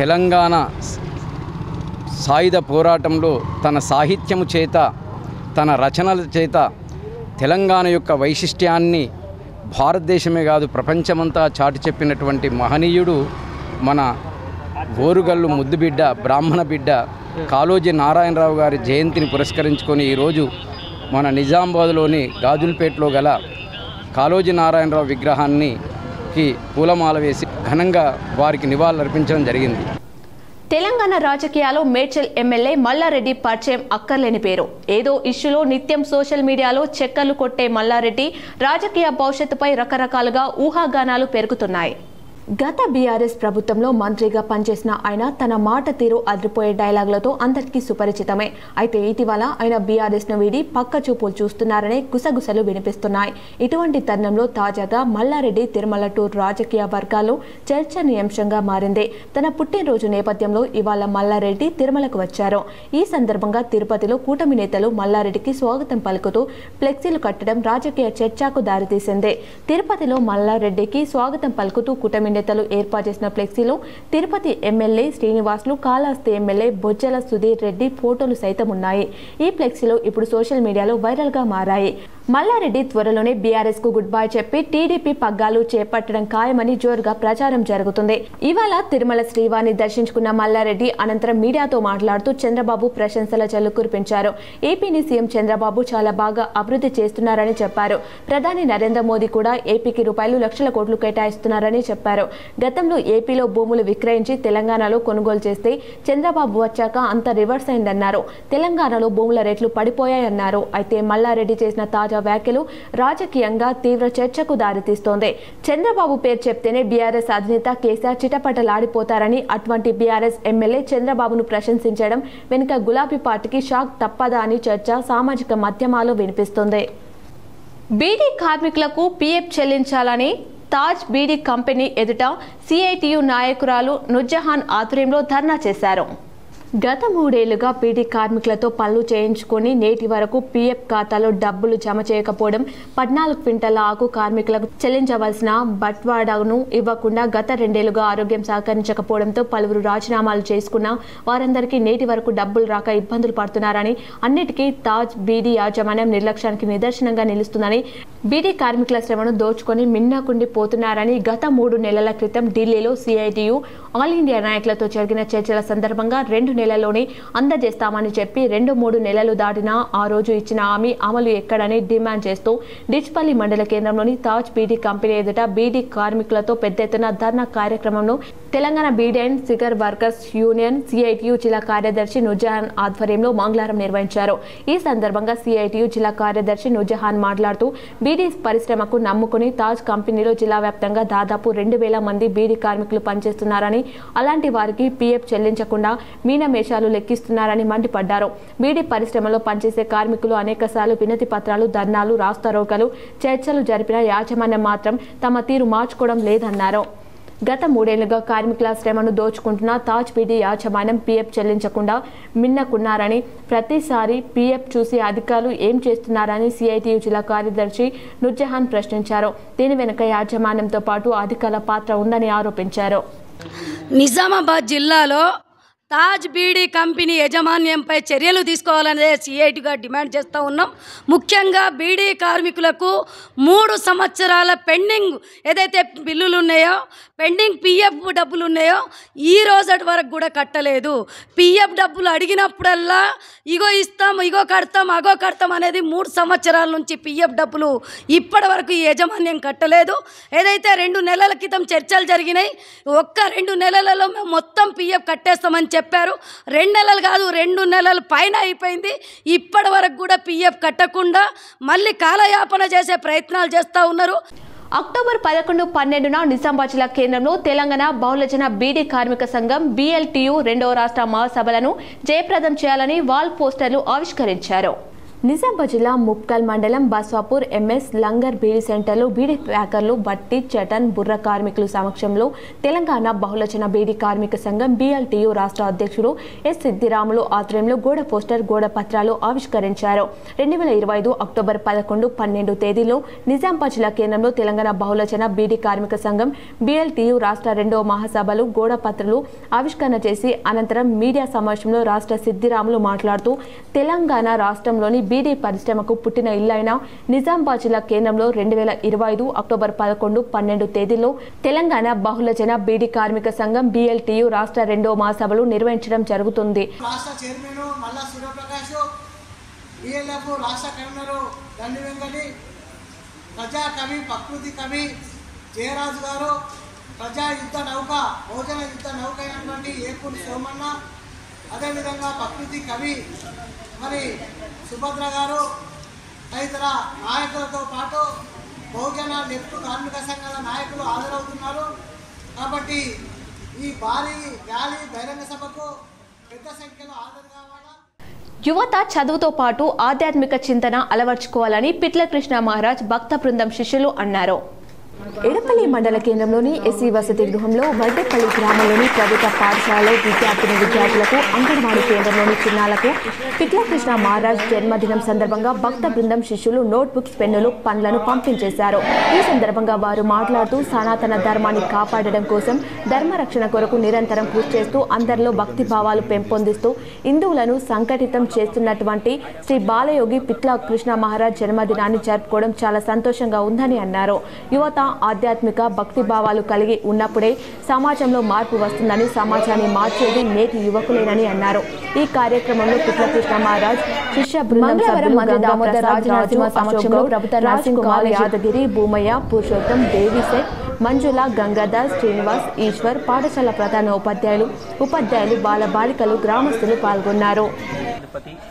తెలంగాణ సాయుధ పోరాటంలో తన సాహిత్యము చేత, తన రచనల చేత తెలంగాణ యొక్క వైశిష్ట్యాన్ని భారతదేశమే కాదు ప్రపంచమంతా చాటి చెప్పినటువంటి మహనీయుడు మన ఓరుగల్లు ముద్దుబిడ్డ, బ్రాహ్మణ బిడ్డ కాళోజీ నారాయణరావు గారి జయంతిని పురస్కరించుకొని ఈరోజు మన నిజామాబాద్లోని గాజులపేటలో గల కాళోజీ నారాయణరావు విగ్రహానికి పూలమాల వేసి ఘనంగా వారికి నివాళులర్పించడం జరిగింది. తెలంగాణ రాజకీయాల్లో మేడ్చల్ ఎమ్మెల్యే మల్లారెడ్డి పరిచయం అక్కర్లేని పేరు. ఏదో ఇష్యూలో నిత్యం సోషల్ మీడియాలో చక్కర్లు కొట్టే మల్లారెడ్డి రాజకీయ భవిష్యత్తుపై రకరకాలుగా ఊహాగానాలు పెరుగుతున్నాయి. గత బీఆర్ఎస్ ప్రభుత్వంలో మంత్రిగా పనిచేసిన ఆయన తన మాట తీరు అదిరిపోయే డైలాగులతో అందరికీ సుపరిచితమే. అయితే ఇటీవల ఆయన బీఆర్ఎస్ను వీడి పక్క చూపులు చూస్తున్నారనే గుసగుసలు వినిపిస్తున్నాయి. ఇటువంటి తరుణంలో తాజాగా మల్లారెడ్డి తిరుమల టూర్ రాజకీయ వర్గాల్లో చర్చనీయాంశంగా మారింది. తన పుట్టినరోజు నేపథ్యంలో ఇవాళ మల్లారెడ్డి తిరుమలకు వచ్చారు. ఈ సందర్భంగా తిరుపతిలో కూటమి నేతలు మల్లారెడ్డికి స్వాగతం పలుకుతూ ఫ్లెక్సీలు కట్టడం రాజకీయ చర్చకు దారితీసింది. తిరుపతిలో మల్లారెడ్డికి స్వాగతం పలుకుతూ కూటమి నేతలు ఏర్పాటు చేసిన ఫ్లెక్సీలో తిరుపతి ఎమ్మెల్యే శ్రీనివాసులు, కాళహస్తి ఎమ్మెల్యే బొజ్జల సుధీర్ రెడ్డి ఫోటోలు సైతం ఉన్నాయి. ఈ ఫ్లెక్సీలో ఇప్పుడు సోషల్ మీడియాలో వైరల్ గా మారాయి. మల్లారెడ్డి త్వరలోనే బీఆర్ఎస్ కు గుడ్ బై చెప్పి టీడీపీ పగ్గాలు చేపట్టడం ఖాయమని జోరుగా ప్రచారం జరుగుతుంది. ఇవాళ తిరుమల శ్రీవారిని దర్శించుకున్న మల్లారెడ్డి అనంతరం మీడియాతో మాట్లాడుతూ చంద్రబాబు ప్రశంసల జల్లు కురిపించారు. ఏపీని సీఎం చంద్రబాబు చాలా బాగా అభివృద్ధి చేస్తున్నారని చెప్పారు. ప్రధాని నరేంద్ర మోదీ కూడా ఏపీకి రూపాయలు లక్షల కోట్లు కేటాయిస్తున్నారని చెప్పారు. గతంలో ఏపీలో భూములు విక్రయించి తెలంగాణలో కొనుగోలు చేస్తే చంద్రబాబు వచ్చాక అంత రివర్స్ అయిందన్నారు. తెలంగాణలో భూముల రేట్లు పడిపోయాయన్నారు. అయితే మల్లారెడ్డి చేసిన తాజా వ్యాఖ్యలు రాజకీయంగా తీవ్ర చర్చకు దారితీస్తోంది. చంద్రబాబు పేరు చెప్తేనే బీఆర్ఎస్ అధినేత కేసీఆర్ చిటపటలాడిపోతారని, అటువంటి బీఆర్ఎస్ ఎమ్మెల్యే చంద్రబాబును ప్రశంసించడం వెనుక గులాబీ పార్టీకి షాక్ తప్పదా అని చర్చ సామాజిక మాధ్యమాల్లో వినిపిస్తుంది. బీడీ కార్మికులకు పీఎఫ్ చెల్లించాలని తాజ్ బీడీ కంపెనీ ఎదుట సిఐటియు నాయకురాలు నుర్జహాన్ ఆధ్వర్యంలో ధర్నా చేశారు. గత 3 ఏళ్లుగా బీడీ కార్మికులతో పనులు చేయించుకుని నేటి వరకు పీఎఫ్ ఖాతాలో డబ్బులు జమ చేయకపోవడం, 14 క్వింటాల ఆకు కార్మికులకు చెల్లించవలసిన బట్వాడాను ఇవ్వకుండా గత 2 ఏళ్లుగా ఆరోగ్యం సహకరించకపోవడంతో పలువురు రాజీనామాలు చేసుకున్న వారందరికీ నేటి వరకు డబ్బులు రాక ఇబ్బందులు పడుతున్నారని, అన్నిటికీ తాజ్ బీడీ యాజమాన్యం నిర్లక్ష్యానికి నిదర్శనంగా నిలుస్తుందని, బీడీ కార్మికుల శ్రమను దోచుకొని మిన్నాకుండి పోతున్నారని గత 3 నెలల క్రితం ఢిల్లీలో సిఐటియు ఆల్ ఇండియా నాయకులతో జరిగిన చర్చల సందర్భంగా 2 నెలల్లోనే అందజేస్తామని చెప్పి 2-3 నెలలు దాటినా ఆ రోజు ఇచ్చిన హామీ అమలు ఎక్కడని డిమాండ్ చేస్తూ డిచ్పల్లి మండల కేంద్రంలోని తాజ్ బీడీ కంపెనీ ఎదుట బీడీ కార్మికులతో పెద్ద ఎత్తున ధర్నా కార్యక్రమంను Telangana beedi and cigar workers union CITU జిల్లా కార్యదర్శి నుర్జహాన్ ఆధ్వర్యంలో మంగళవారం నిర్వహించారు. ఈ సందర్భంగా సిఐటియు జిల్లా కార్యదర్శి నుర్జహాన్ మాట్లాడుతూ బీడీ పరిశ్రమకు నమ్ముకుని తాజ్ కంపెనీలో జిల్లా వ్యాప్తంగా దాదాపు 2,000 మంది బీడీ కార్మికులు పనిచేస్తున్నారని, అలాంటి వారికి పీఎఫ్ చెల్లించకుండా మీనమేషాలు లెక్కిస్తున్నారని మండిపడ్డారు. బీడీ పరిశ్రమలో పనిచేసే కార్మికులు అనేకసార్లు వినతి పత్రాలు, ధర్నాలు, రాస్తారోకలు, చర్చలు జరిపిన యాజమాన్యం మాత్రం తమ తీరు మార్చుకోవడం లేదన్నారు. గత 3 ఏళ్లుగా కార్మికుల శ్రమను దోచుకుంటున్న తాజ్ బీడీ యాజమాన్యం పీఎఫ్ చెల్లించకుండా మిన్నకున్నారని, ప్రతిసారి పీఎఫ్ చూసి అధికారులు ఏం చేస్తున్నారని సిఐటియు జిల్లా కార్యదర్శి నుర్జహాన్ ప్రశ్నించారు. దీని వెనుక యాజమాన్యంతో పాటు అధికారుల పాత్ర ఉందని ఆరోపించారు. నిజామాబాద్ జిల్లాలో తాజ్ బీడీ కంపెనీ యాజమాన్యంపై చర్యలు తీసుకోవాలనే సిఐటిగా డిమాండ్ చేస్తూ ఉన్నాం. ముఖ్యంగా బీడీ కార్మికులకు 3 సంవత్సరాల పెండింగ్ ఏదైతే బిల్లులు ఉన్నాయో, పెండింగ్ పీఎఫ్ డబ్బులు ఉన్నాయో ఈ రోజటి వరకు కూడా కట్టలేదు. పీఎఫ్ డబ్బులు అడిగినప్పుడల్లా ఇగో ఇస్తాం, ఇగో కడతాం, అగో కడతాం అనేది 3 సంవత్సరాల నుంచి పీఎఫ్ డబ్బులు ఇప్పటి వరకు ఈ యాజమాన్యం కట్టలేదు. ఏదైతే 2 నెలల క్రితం చర్చలు జరిగినాయి, ఒక్క 2 నెలలలో మేము మొత్తం పీఎఫ్ కట్టేస్తామని చెప్పారు. 2 నెలలు కాదు, 2 నెలల పైన అయిపోయింది. ఇప్పటి వరకు కూడా పీఎఫ్ కట్టకుండా మళ్ళీ కాలయాపన చేసే ప్రయత్నాలు చేస్తూ ఉన్నారు. అక్టోబర్ 11-12న నిజామాబాద్ జిల్లా కేంద్రంలో తెలంగాణ బహుళజన బీడీ కార్మిక సంఘం BLTU 2వ రాష్ట్ర మహాసభలను జయప్రదం చేయాలని వాల్ పోస్టర్లు ఆవిష్కరించారు. నిజామాబాద్ జిల్లా ముప్కల్ మండలం బస్వాపూర్ MS లంగర్ బీడీ సెంటర్లో బీడీ ప్యాకర్లు, బట్టి, చటన్, బుర్ర కార్మికుల సమక్షంలో తెలంగాణ బహుళజన బీడీ కార్మిక సంఘం BLTU రాష్ట్ర అధ్యక్షుడు S. సిద్దిరాములు ఆధ్వర్యంలో గోడ పోస్టర్, గోడ పత్రాలు ఆవిష్కరించారు. 2025 అక్టోబర్ 11-12 తేదీలో నిజామాబాద్ జిల్లా కేంద్రంలో తెలంగాణ బహుళజన బీడీ కార్మిక సంఘం BLTU రాష్ట్ర 2వ మహాసభలు గోడ పత్రాలు ఆవిష్కరణ చేసి అనంతరం మీడియా సమావేశంలో రాష్ట్ర సిద్దిరాములు మాట్లాడుతూ తెలంగాణ రాష్ట్రంలోని బీడీ పరిశ్రమకు పుట్టిన ఇల్లైన నిజామాబాద్ జిల్లా కేంద్రంలో 2025 అక్టోబర్ 11-12 తేదీలో తెలంగాణ బహుళజన బీడీ కార్మిక సంఘం BLTU రాష్ట్ర 2వ మహాసభలు నిర్వహించడం జరుగుతుంది. రాష్ట్ర చైర్మన్ మల్లా సూర్యప్రకాష్, BLF రాష్ట్ర కన్వీనర్ దండి వెంకటి, ప్రజా కవి, ప్రకృతి కవి జయరాజు గారు, ప్రజా యుద్ధ నౌక, బహుజన యుద్ధ నౌక అయినటువంటి ఏపూరి సోమన్న, అదేవిధంగా ప్రకృతి కవి మరి సుభద్ర గారు, తదితర నాయకులతో పాటు బహుజన లెఫ్ట్ కార్మిక సంఘాల నాయకులు హాజరవుతున్నారు. కాబట్టి ఈ భారీ ర్యాలీ బహిరంగ సభకు పెద్ద సంఖ్యలో హాజరు కావాలా. యువత చదువుతో పాటు ఆధ్యాత్మిక చింతన అలవర్చుకోవాలని పిట్ల కృష్ణ మహారాజ్ భక్త బృందం శిష్యులు అన్నారు. ఎడపల్లి మండల కేంద్రంలోని ఎస్సీ వసతి గృహంలో వడ్డేపల్లి గ్రామంలోని ప్రభుత్వ పాఠశాలలో విద్యార్థులకు అంగన్వాడీ కేంద్రంలోని చిన్నాలకు పిట్లకృష్ణ మహారాజ్ జన్మదినం సందర్భంగా భక్త బృందం శిష్యులు నోట్బుక్స్ పెన్నులు పండ్లను పంపిణీ ఈ సందర్భంగా వారు మాట్లాడుతూ సనాతన ధర్మాన్ని కాపాడడం కోసం ధర్మరక్షణ కొరకు నిరంతరం కృషి చేస్తూ అందరిలో భక్తి భావాలు పెంపొందిస్తూ హిందువులను సంఘటితం చేస్తున్నటువంటి శ్రీ బాలయోగి పిట్లకృష్ణ మహారాజ్ జన్మదినాన్ని జరుపుకోవడం చాలా సంతోషంగా ఉందని అన్నారు. యువత ఆధ్యాత్మిక భక్తి భావాలు కలిగి ఉన్నప్పుడే సమాజంలో మార్పు వస్తుందని, సమాజాన్ని మార్చేది నేటి యువకులేనని అన్నారు. ఈ కార్యక్రమంలో పిట్లకృష్ణ మహారాజ్ శిష్య బృందం సభ్యులు దామోదర్ రాజు సమక్షంలో ప్రభుత్వ నర్సింగ్ కుమార్ యాదగిరి, భూమయ్య, పురుషోత్తం, దేవిశెట్, మంజుల, గంగాధర్, శ్రీనివాస్, ఈశ్వర్, పాఠశాల ప్రధాన ఉపాధ్యాయులు, బాలబాలికలు, గ్రామస్తులు పాల్గొన్నారు.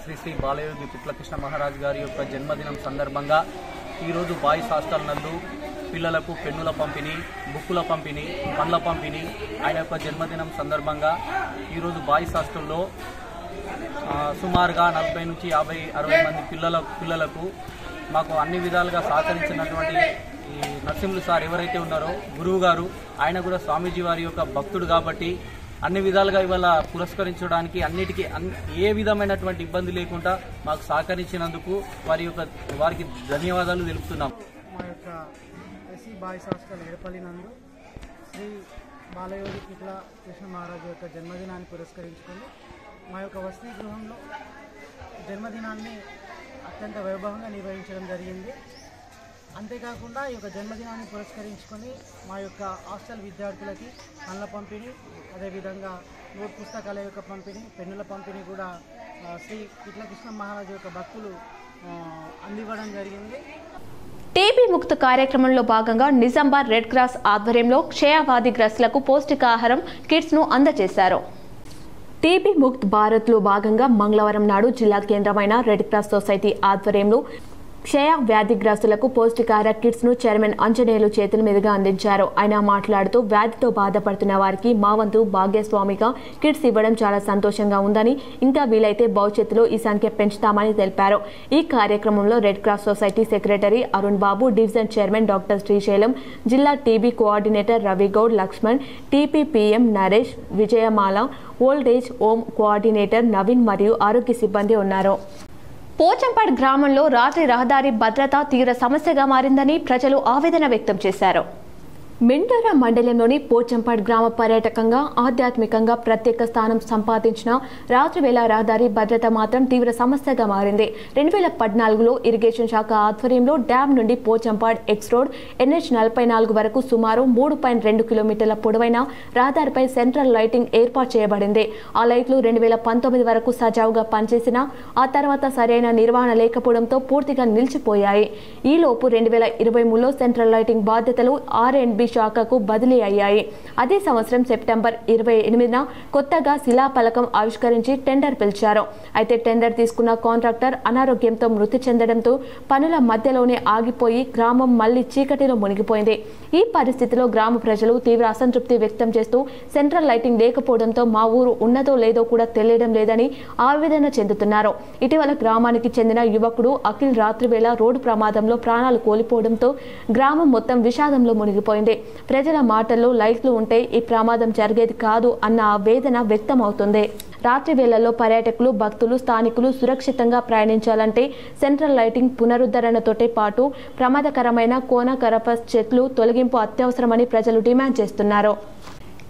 శ్రీ శ్రీ బాలయోగి పిట్లకృష్ణ మహారాజ్ గారి యొక్క జన్మదినం సందర్భంగా ఈరోజు బాయ్స్ హాస్టల్ నందు పిల్లలకు పెన్నుల పంపిణీ, బుక్కుల పంపిణీ, పండ్ల పంపిణీ ఆయన యొక్క జన్మదినం సందర్భంగా ఈరోజు బాయ్స్ హాస్టల్లో సుమారుగా 40 నుంచి 50-60 మంది పిల్లలకు మాకు అన్ని విధాలుగా సహకరించినటువంటి ఈ నరసింహులు సార్ ఎవరైతే ఉన్నారో గురువు గారు, ఆయన కూడా స్వామీజీ వారి యొక్క భక్తుడు కాబట్టి అన్ని విధాలుగా ఇవాళ పురస్కరించడానికి అన్నిటికీ ఏ విధమైనటువంటి ఇబ్బంది లేకుండా మాకు సహకరించినందుకు వారికి ధన్యవాదాలు తెలుపుతున్నాం. మా యొక్క ఎస్సీ బాయ్స్ హాస్టల్ ఎడపల్లి నందు శ్రీ బాలయోగి పిట్లకృష్ణ మహారాజు యొక్క జన్మదినాన్ని పురస్కరించుకొని మా యొక్క వసతి గృహంలో జన్మదినాన్ని అత్యంత వైభవంగా నిర్వహించడం జరిగింది. అంతేకాకుండా ఈ యొక్క జన్మదినాన్ని పురస్కరించుకొని మా యొక్క హాస్టల్ విద్యార్థులకి పండ్ల పంపిణీ, అదేవిధంగా నోట్ పుస్తకాల యొక్క పంపిణీ, పెన్నుల పంపిణీ కూడా శ్రీ పిట్లకృష్ణ మహారాజు యొక్క భక్తులు అందివ్వడం జరిగింది. టీబీ ముక్త కార్యక్రమంలో భాగంగా నిజామాబాద్ రెడ్ క్రాస్ ఆధ్వర్యంలో క్షయవ్యాధిగ్రస్తులకు పౌష్టికాహారం కిట్స్ ను అందజేశారు. టీబీ ముక్త్ భారత్లో భాగంగా మంగళవారం నాడు జిల్లా కేంద్రమైన రెడ్ క్రాస్ సొసైటీ ఆధ్వర్యంలో క్షయ వ్యాధిగ్రస్తులకు పౌష్టికాహార కిట్స్ ను చైర్మన్ అంజనేయులు చేతుల మీదుగా అందించారు. ఆయన మాట్లాడుతూ వ్యాధితో బాధపడుతున్న వారికి మా వంతు భాగ్యస్వామిగా కిట్స్ ఇవ్వడం చాలా సంతోషంగా ఉందని, ఇంకా వీలైతే భవిష్యత్తులో ఈ సంఖ్య పెంచుతామని తెలిపారు. ఈ కార్యక్రమంలో red cross society secretary Arun Babu, division chairman doctor Srisailam, జిల్లా TB coordinator Ravigoud, Laxman, TPPM Naresh, Vijayamala, old age home coordinator Naveen మరియు ఆరోగ్య సిబ్బంది ఉన్నారు. పోచంపాడ్ గ్రామంలో రాత్రి రహదారి భద్రత తీవ్ర సమస్యగా మారిందని ప్రజలు ఆవేదన వ్యక్తం చేశారు. మెండోర మండలంలోని పోచంపాడ్ గ్రామ పర్యాటకంగా ఆధ్యాత్మికంగా ప్రత్యేక స్థానం సంపాదించిన రాత్రివేళ రహదారి భద్రత మాత్రం తీవ్ర సమస్యగా మారింది. 2014లో ఇరిగేషన్ శాఖ ఆధ్వర్యంలో డ్యామ్ నుండి పోచంపాడ్ ఎక్స్ రోడ్ NH44 వరకు సుమారు 3.2 కిలోమీటర్ల పొడవైన రహదారిపై సెంట్రల్ లైటింగ్ ఏర్పాటు చేయబడింది. ఆ లైట్లు 2019 వరకు సజావుగా పనిచేసినా ఆ తర్వాత సరైన నిర్వహణ లేకపోవడంతో పూర్తిగా నిలిచిపోయాయి. ఈలోపు 2023లో సెంట్రల్ లైటింగ్ బాధ్యతలు R&B శాఖకు బదిలీ అయ్యాయి. అదే సంవత్సరం సెప్టెంబర్ 28న కొత్తగా శిలాఫలకం ఆవిష్కరించి టెండర్ పిలిచారు. అయితే టెండర్ తీసుకున్న కాంట్రాక్టర్ అనారోగ్యంతో మృతి చెందడంతో పనుల మధ్యలోనే ఆగిపోయి గ్రామం మళ్లీ చీకటిలో మునిగిపోయింది. ఈ పరిస్థితిలో గ్రామ ప్రజలు తీవ్ర అసంతృప్తి వ్యక్తం చేస్తూ సెంట్రల్ లైటింగ్ లేకపోవడంతో మా ఊరు ఉన్నదో లేదో కూడా తెలియడం లేదని ఆవేదన చెందుతున్నారు. ఇటీవల గ్రామానికి చెందిన యువకుడు అఖిల్ రాత్రివేళ రోడ్డు ప్రమాదంలో ప్రాణాలు కోల్పోవడంతో గ్రామం మొత్తం విషాదంలో మునిగిపోయింది. ప్రజల మాటల్లో లైట్లు ఉంటే ఈ ప్రమాదం జరిగేది కాదు అన్న ఆవేదన వ్యక్తమవుతుంది. రాత్రి వేళల్లో పర్యాటకులు, భక్తులు, స్థానికులు సురక్షితంగా ప్రయాణించాలంటే సెంట్రల్ లైటింగ్ పునరుద్ధరణతోటే పాటు ప్రమాదకరమైన కోన కరపస్ చెట్లు తొలగింపు అత్యవసరమని ప్రజలు డిమాండ్ చేస్తున్నారు.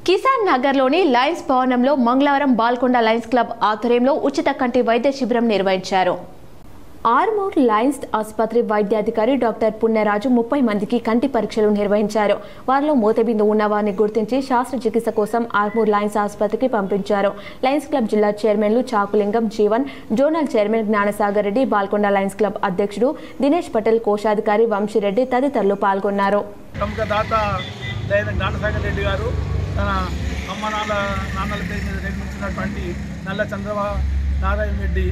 కిసాన్ నగర్లోని లయన్స్ భవనంలో మంగళవారం బాల్కొండ లయన్స్ క్లబ్ ఆధ్వర్యంలో ఉచిత కంటి వైద్య శిబిరం నిర్వహించారు. ఆర్మూర్ లయన్స్ ఆసుపత్రి వైద్యాధికారి డాక్టర్ పుణ్యరాజు 30 మందికి కంటి పరీక్షలు నిర్వహించారు. వారిలో మూతబిందు ఉన్న వారిని గుర్తించి శస్త్రచికిత్స కోసం ఆర్మూర్ లయన్స్ ఆసుపత్రికి పంపించారు. లయన్స్ క్లబ్ జిల్లా చైర్మన్లు Chakulingam Jeevan, zonal chairman Gnanasagar Reddy, Balkonda lions club అధ్యక్షుడు దినేష్ పటేల్, కోశాధికారి వంశీరెడ్డి తదితరులు పాల్గొన్నారు. తన అమ్మ నాన్నల పేరు మీద నిర్మించినటువంటి నల్ల చంద్రబాబు నారాయణ రెడ్డి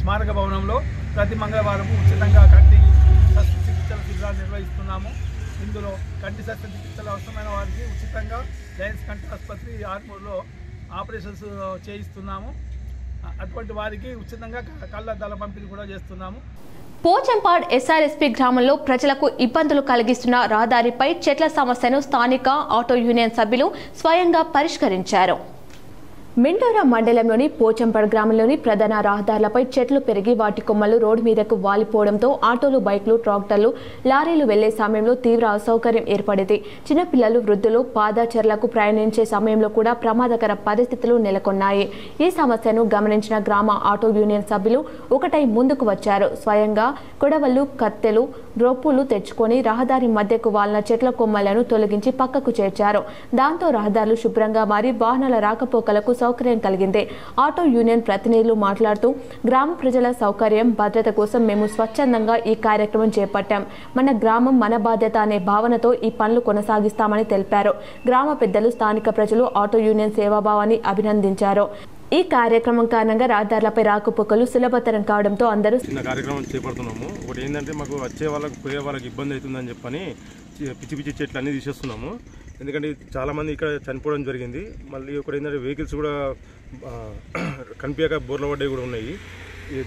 స్మారక భవనంలో ప్రతి మంగళవారం ఉచితంగా కంటి శస్త్రచికిత్సల శిబిరాలు నిర్వహిస్తున్నాము. ఇందులో కంటి శస్త్రచికిత్సలు అవసరమైన వారికి ఉచితంగా లయన్స్ కంటి ఆసుపత్రి ఆర్మూర్లో ఆపరేషన్స్ చేయిస్తున్నాము. అటువంటి వారికి ఉచితంగా కళ్ళద్దాల పంపిణీ కూడా చేస్తున్నాము. పోచంపాడ్ ఎస్ఆర్ఎస్పీ గ్రామంలో ప్రజలకు ఇబ్బందులు కలిగిస్తున్న రహదారిపై చెట్ల సమస్యను స్థానిక ఆటో యూనియన్ సభ్యులు స్వయంగా పరిష్కరించారు. మెండోరా మండలంలోని పోచంపాడ్ గ్రామంలోని ప్రధాన రహదారులపై చెట్లు పెరిగి వాటి కొమ్మలు రోడ్డు మీదకు వాలిపోవడంతో ఆటోలు, బైక్లు, ట్రాక్టర్లు, లారీలు వెళ్లే సమయంలో తీవ్ర అసౌకర్యం ఏర్పడింది. చిన్నపిల్లలు, వృద్ధులు పాదచారులకు ప్రయాణించే సమయంలో కూడా ప్రమాదకర పరిస్థితులు నెలకొన్నాయి. ఈ సమస్యను గమనించిన గ్రామ ఆటో యూనియన్ సభ్యులు ఒకటై ముందుకు వచ్చారు. స్వయంగా కొడవళ్లు, కత్తెలు, రోపులు తెచ్చుకొని రహదారి మధ్యకు వాలిన చెట్ల కొమ్మలను తొలగించి పక్కకు చేర్చారు. దాంతో రహదారులు శుభ్రంగా మారి వాహనాల రాకపోకలకు సౌకర్యం కలిగింది. ఆటో యూనియన్ ప్రతినిధులు మాట్లాడుతూ గ్రామ ప్రజల సౌకర్యం, భద్రత కోసం మేము స్వచ్ఛందంగా ఈ కార్యక్రమం చేపట్టాం. మన గ్రామం మన బాధ్యత అనే భావనతో ఈ పనులు కొనసాగిస్తామని తెలిపారు. గ్రామ పెద్దలు, స్థానిక ప్రజలు ఆటో యూనియన్ సేవాభావాన్ని అభినందించారు. ఈ కార్యక్రమం కారణంగా రహదారులపై రాకపోకలు సులభతరం కావడంతో అందరూ చిన్న కార్యక్రమం చేపడుతున్నాము. ఒకటి ఏంటంటే మాకు వచ్చే వాళ్ళకి పోయే వాళ్ళకి ఇబ్బంది అవుతుందని చెప్పని పిచ్చి పిచ్చి చెట్లు అన్నీ తీసేస్తున్నాము. ఎందుకంటే చాలామంది ఇక్కడ చనిపోవడం జరిగింది. మళ్ళీ ఒకటి ఏంటంటే వెహికల్స్ కూడా కనిపించక బోర్ల పడ్డవి కూడా ఉన్నాయి.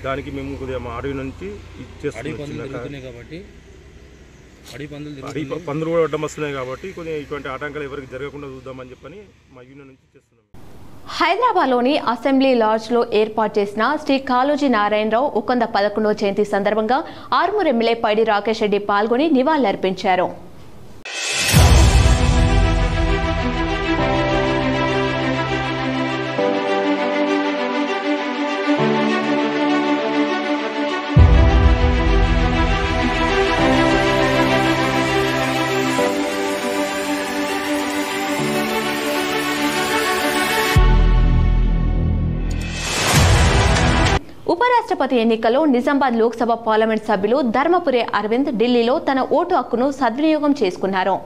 దానికి మేము కొద్దిగా మా అడవి నుంచి ఇచ్చేస్తున్నాం. పందులు కూడా అడ్డం వస్తున్నాయి కాబట్టి కొద్దిగా ఇటువంటి ఆటంకాలు ఎవరికి జరగకుండా చూద్దామని చెప్పని మా యూనియన్ నుంచి చేస్తున్నాం. హైదరాబాద్లోని అసెంబ్లీ లాడ్జ్లో ఏర్పాటు చేసిన శ్రీ కాళోజీ నారాయణరావు 111వ జయంతి సందర్భంగా ఆర్మూర్ ఎమ్మెల్యే పైడి రాకేష్ రెడ్డి పాల్గొని నివాళులర్పించారు. ఉపరాష్ట్రపతి ఎన్నికల్లో నిజామాబాద్ లోక్సభ పార్లమెంట్ సభ్యులు ధర్మపురి అరవింద్ ఢిల్లీలో తన ఓటు హక్కును సద్వినియోగం చేసుకున్నారు.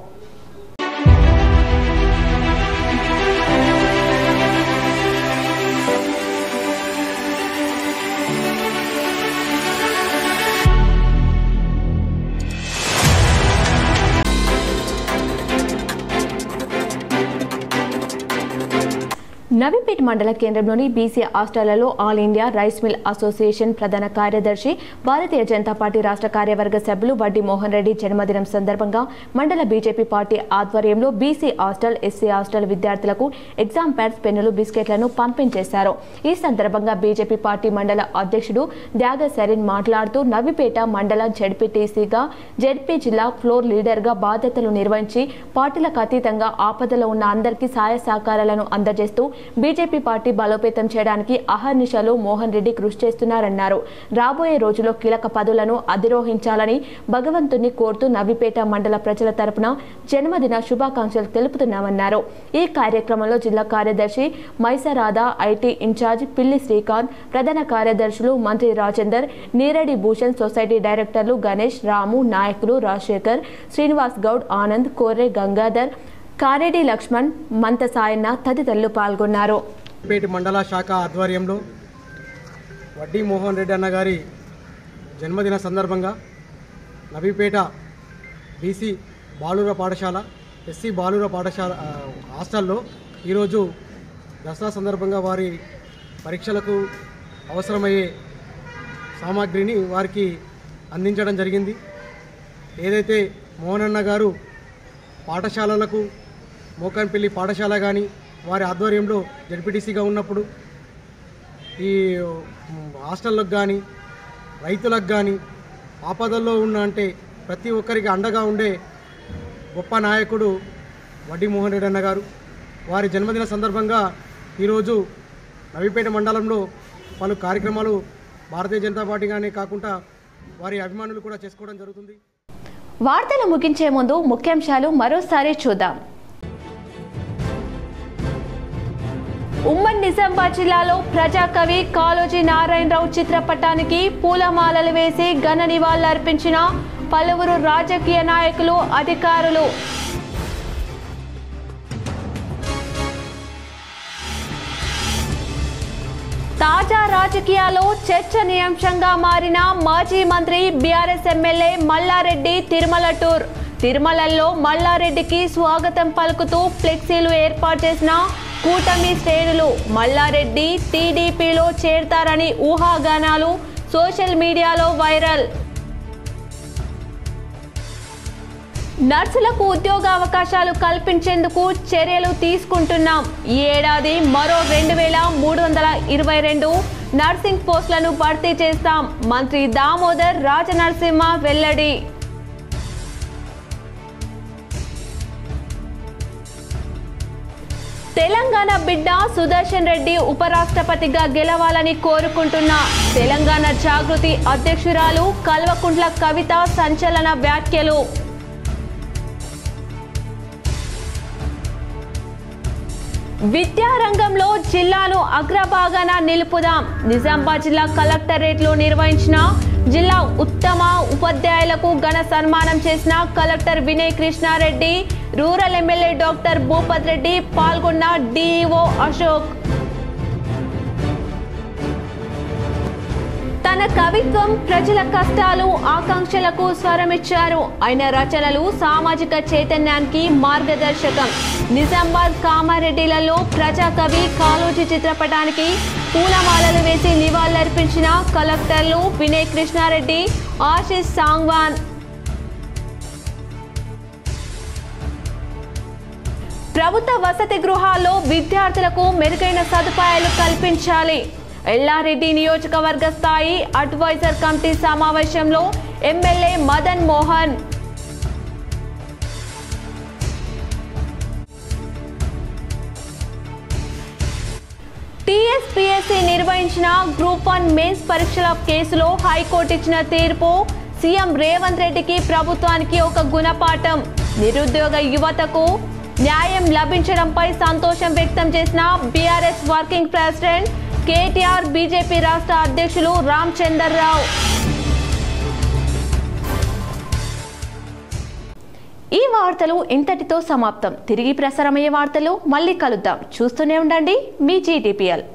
నవీపేట్ మండల కేంద్రంలోని బీసీ హాస్టళ్లలో all India rice mill association ప్రధాన కార్యదర్శి, భారతీయ జనతా పార్టీ రాష్ట్ర కార్యవర్గ సభ్యులు వడ్డీ మోహన్ రెడ్డి జన్మదినం సందర్భంగా మండల బీజేపీ పార్టీ ఆధ్వర్యంలో బీసీ హాస్టల్, ఎస్సీ హాస్టల్ విద్యార్థులకు ఎగ్జామ్ ప్యాడ్స్, పెన్నులు, బిస్కెట్లను పంపించేశారు. ఈ సందర్భంగా బీజేపీ పార్టీ మండల అధ్యక్షుడు త్యాగ సరీన్ మాట్లాడుతూ నవీపేట మండల జెడ్పీటీసీగా, జెడ్పీ జిల్లా ఫ్లోర్ లీడర్గా బాధ్యతలు నిర్వహించి పార్టీలకు అతీతంగా ఆపదలో ఉన్న అందరికీ సహాయ సహకారాలను అందజేస్తూ బీజేపీ పార్టీ బలోపేతం చేయడానికి అహర్నిశలు మోహన్ రెడ్డి కృషి చేస్తున్నారన్నారు. రాబోయే రోజుల్లో కీలక పదవులను అధిరోహించాలని భగవంతుని కోరుతూ నవీపేట మండల ప్రజల తరపున జన్మదిన శుభాకాంక్షలు తెలుపుతున్నామన్నారు. ఈ కార్యక్రమంలో జిల్లా కార్యదర్శి మైసరాధ, ఐటీ ఇన్ఛార్జ్ పిల్లి శ్రీకాంత్, ప్రధాన కార్యదర్శులు మంత్రి రాజేందర్, నీరడి భూషణ్, సొసైటీ డైరెక్టర్లు గణేష్, రాము, నాయకులు రాజశేఖర్, శ్రీనివాస్ గౌడ్, ఆనంద్, కోర్రె గంగాధర్, కారెడ్డి లక్ష్మణ్, మంత సాయన్న తదితరులు పాల్గొన్నారు. పేట మండల శాఖ ఆధ్వర్యంలో వడ్డీ మోహన్ రెడ్డి అన్న గారి జన్మదిన సందర్భంగా నవీపేట బీసీ బాలుర పాఠశాల, ఎస్సీ బాలుర పాఠశాల హాస్టల్లో ఈరోజు దసరా సందర్భంగా వారి పరీక్షలకు అవసరమయ్యే సామాగ్రిని వారికి అందించడం జరిగింది. ఏదైతే మోహన్ అన్న గారు పాఠశాలలకు, మోకన్పల్లి పాఠశాల కానీ వారి ఆధ్వర్యంలో జడ్పీటీసీగా ఉన్నప్పుడు ఈ హాస్టళ్ళకు కానీ, రైతులకు కానీ ఆపదల్లో ఉన్న అంటే ప్రతి ఒక్కరికి అండగా ఉండే గొప్ప నాయకుడు వడ్డీ మోహన్ రెడ్డి అన్న గారు. వారి జన్మదిన సందర్భంగా ఈరోజు నవీపేట మండలంలో పలు కార్యక్రమాలు భారతీయ జనతా పార్టీగానే కాకుండా వారి అభిమానులు కూడా చేసుకోవడం జరుగుతుంది. వార్తలు ముగించే ముందు ముఖ్యాంశాలు మరోసారి చూద్దాం. ఉమ్మడి నిజామాబాద్ జిల్లాలో ప్రజాకవి కాళోజీ నారాయణరావు చిత్రపటానికి పూలమాలలు వేసి ఘన నివాళులర్పించిన పలువురు రాజకీయ నాయకులు, అధికారులు. తాజా రాజకీయాల్లో చర్చనీయాంశంగా మారిన మాజీ మంత్రి బీఆర్ఎస్ ఎమ్మెల్యే మల్లారెడ్డి తిరుమల టూర్. తిరుమలలో మల్లారెడ్డికి స్వాగతం పలుకుతూ ఫ్లెక్సీలు ఏర్పాటు చేసిన కూటమి శ్రేణులు. మల్లారెడ్డి టీడీపీలో చేరతారని ఊహాగానాలు సోషల్ మీడియాలో వైరల్. నర్సులకు ఉద్యోగ అవకాశాలు కల్పించేందుకు చర్యలు తీసుకుంటున్నాం. ఈ ఏడాది మరో 2322 నర్సింగ్ పోస్టులను భర్తీ చేస్తాం. మంత్రి దామోదర్ రాజనరసింహ వెల్లడి. తెలంగాణ బిడ్డ సుదర్శన్ రెడ్డి ఉపరాష్ట్రపతిగా గెలవాలని కోరుకుంటున్నా. తెలంగాణ జాగృతి అధ్యక్షురాలు కల్వకుంట్ల కవిత సంచలన వ్యాఖ్యలు. విద్యారంగంలో జిల్లాను అగ్రభాగాన నిలుపుదాం. నిజామాబాద్ జిల్లా కలెక్టరేట్లో నిర్వహించిన జిల్లా ఉత్తమ ఉపాధ్యాయులకు ఘన సన్మానం చేసిన collector Vinay Krishnareddy, rural MLA doctor Bhupath Reddy పాల్గొన్న డిఈఓ అశోక్. తన కవిత్వం ప్రజల కష్టాలు ఆకాంక్షలకు స్వరమిచ్చారు. ఆయన రచనలు సామాజిక చైతన్యానికి మార్గదర్శకం. నిజామాబాద్ కామారెడ్డిలలో ప్రజాకవి కాళోజీ చిత్రపటానికి పూలమాలలు వేసి నివాళులర్పించిన కలెక్టర్లు వినయ్ కృష్ణారెడ్డి, ఆశిష్ సాంగ్వాన్. ప్రభుత్వ వసతి గృహాల్లో విద్యార్థులకు మెరుగైన సదుపాయాలు కల్పించాలి. ఎల్లారెడ్డి నియోజకవర్గ స్థాయి అడ్వైజర్ కమిటీ సమావేశంలో ఎమ్మెల్యే మదన్ మోహన్. టీఎస్పీఎస్సీ నిర్వహించిన గ్రూప్ 1 మెయిన్స్ పరీక్షల కేసులో హైకోర్టు ఇచ్చిన తీర్పు సీఎం రేవంత్ రెడ్డికి ప్రభుత్వానికి ఒక గుణపాఠం. నిరుద్యోగ యువతకు న్యాయం లభించడంపై సంతోషం వ్యక్తం చేసిన BRS working president KTR, BJP రాష్ట్ర అధ్యక్షులు రామచందర్రావు. ఈ వార్తలు ఇంతటితో సమాప్తం. తిరిగి ప్రసారమయ్యే వార్తలు మళ్ళీ కలుద్దాం. చూస్తూనే ఉండండి మీ జీటీపీఎల్.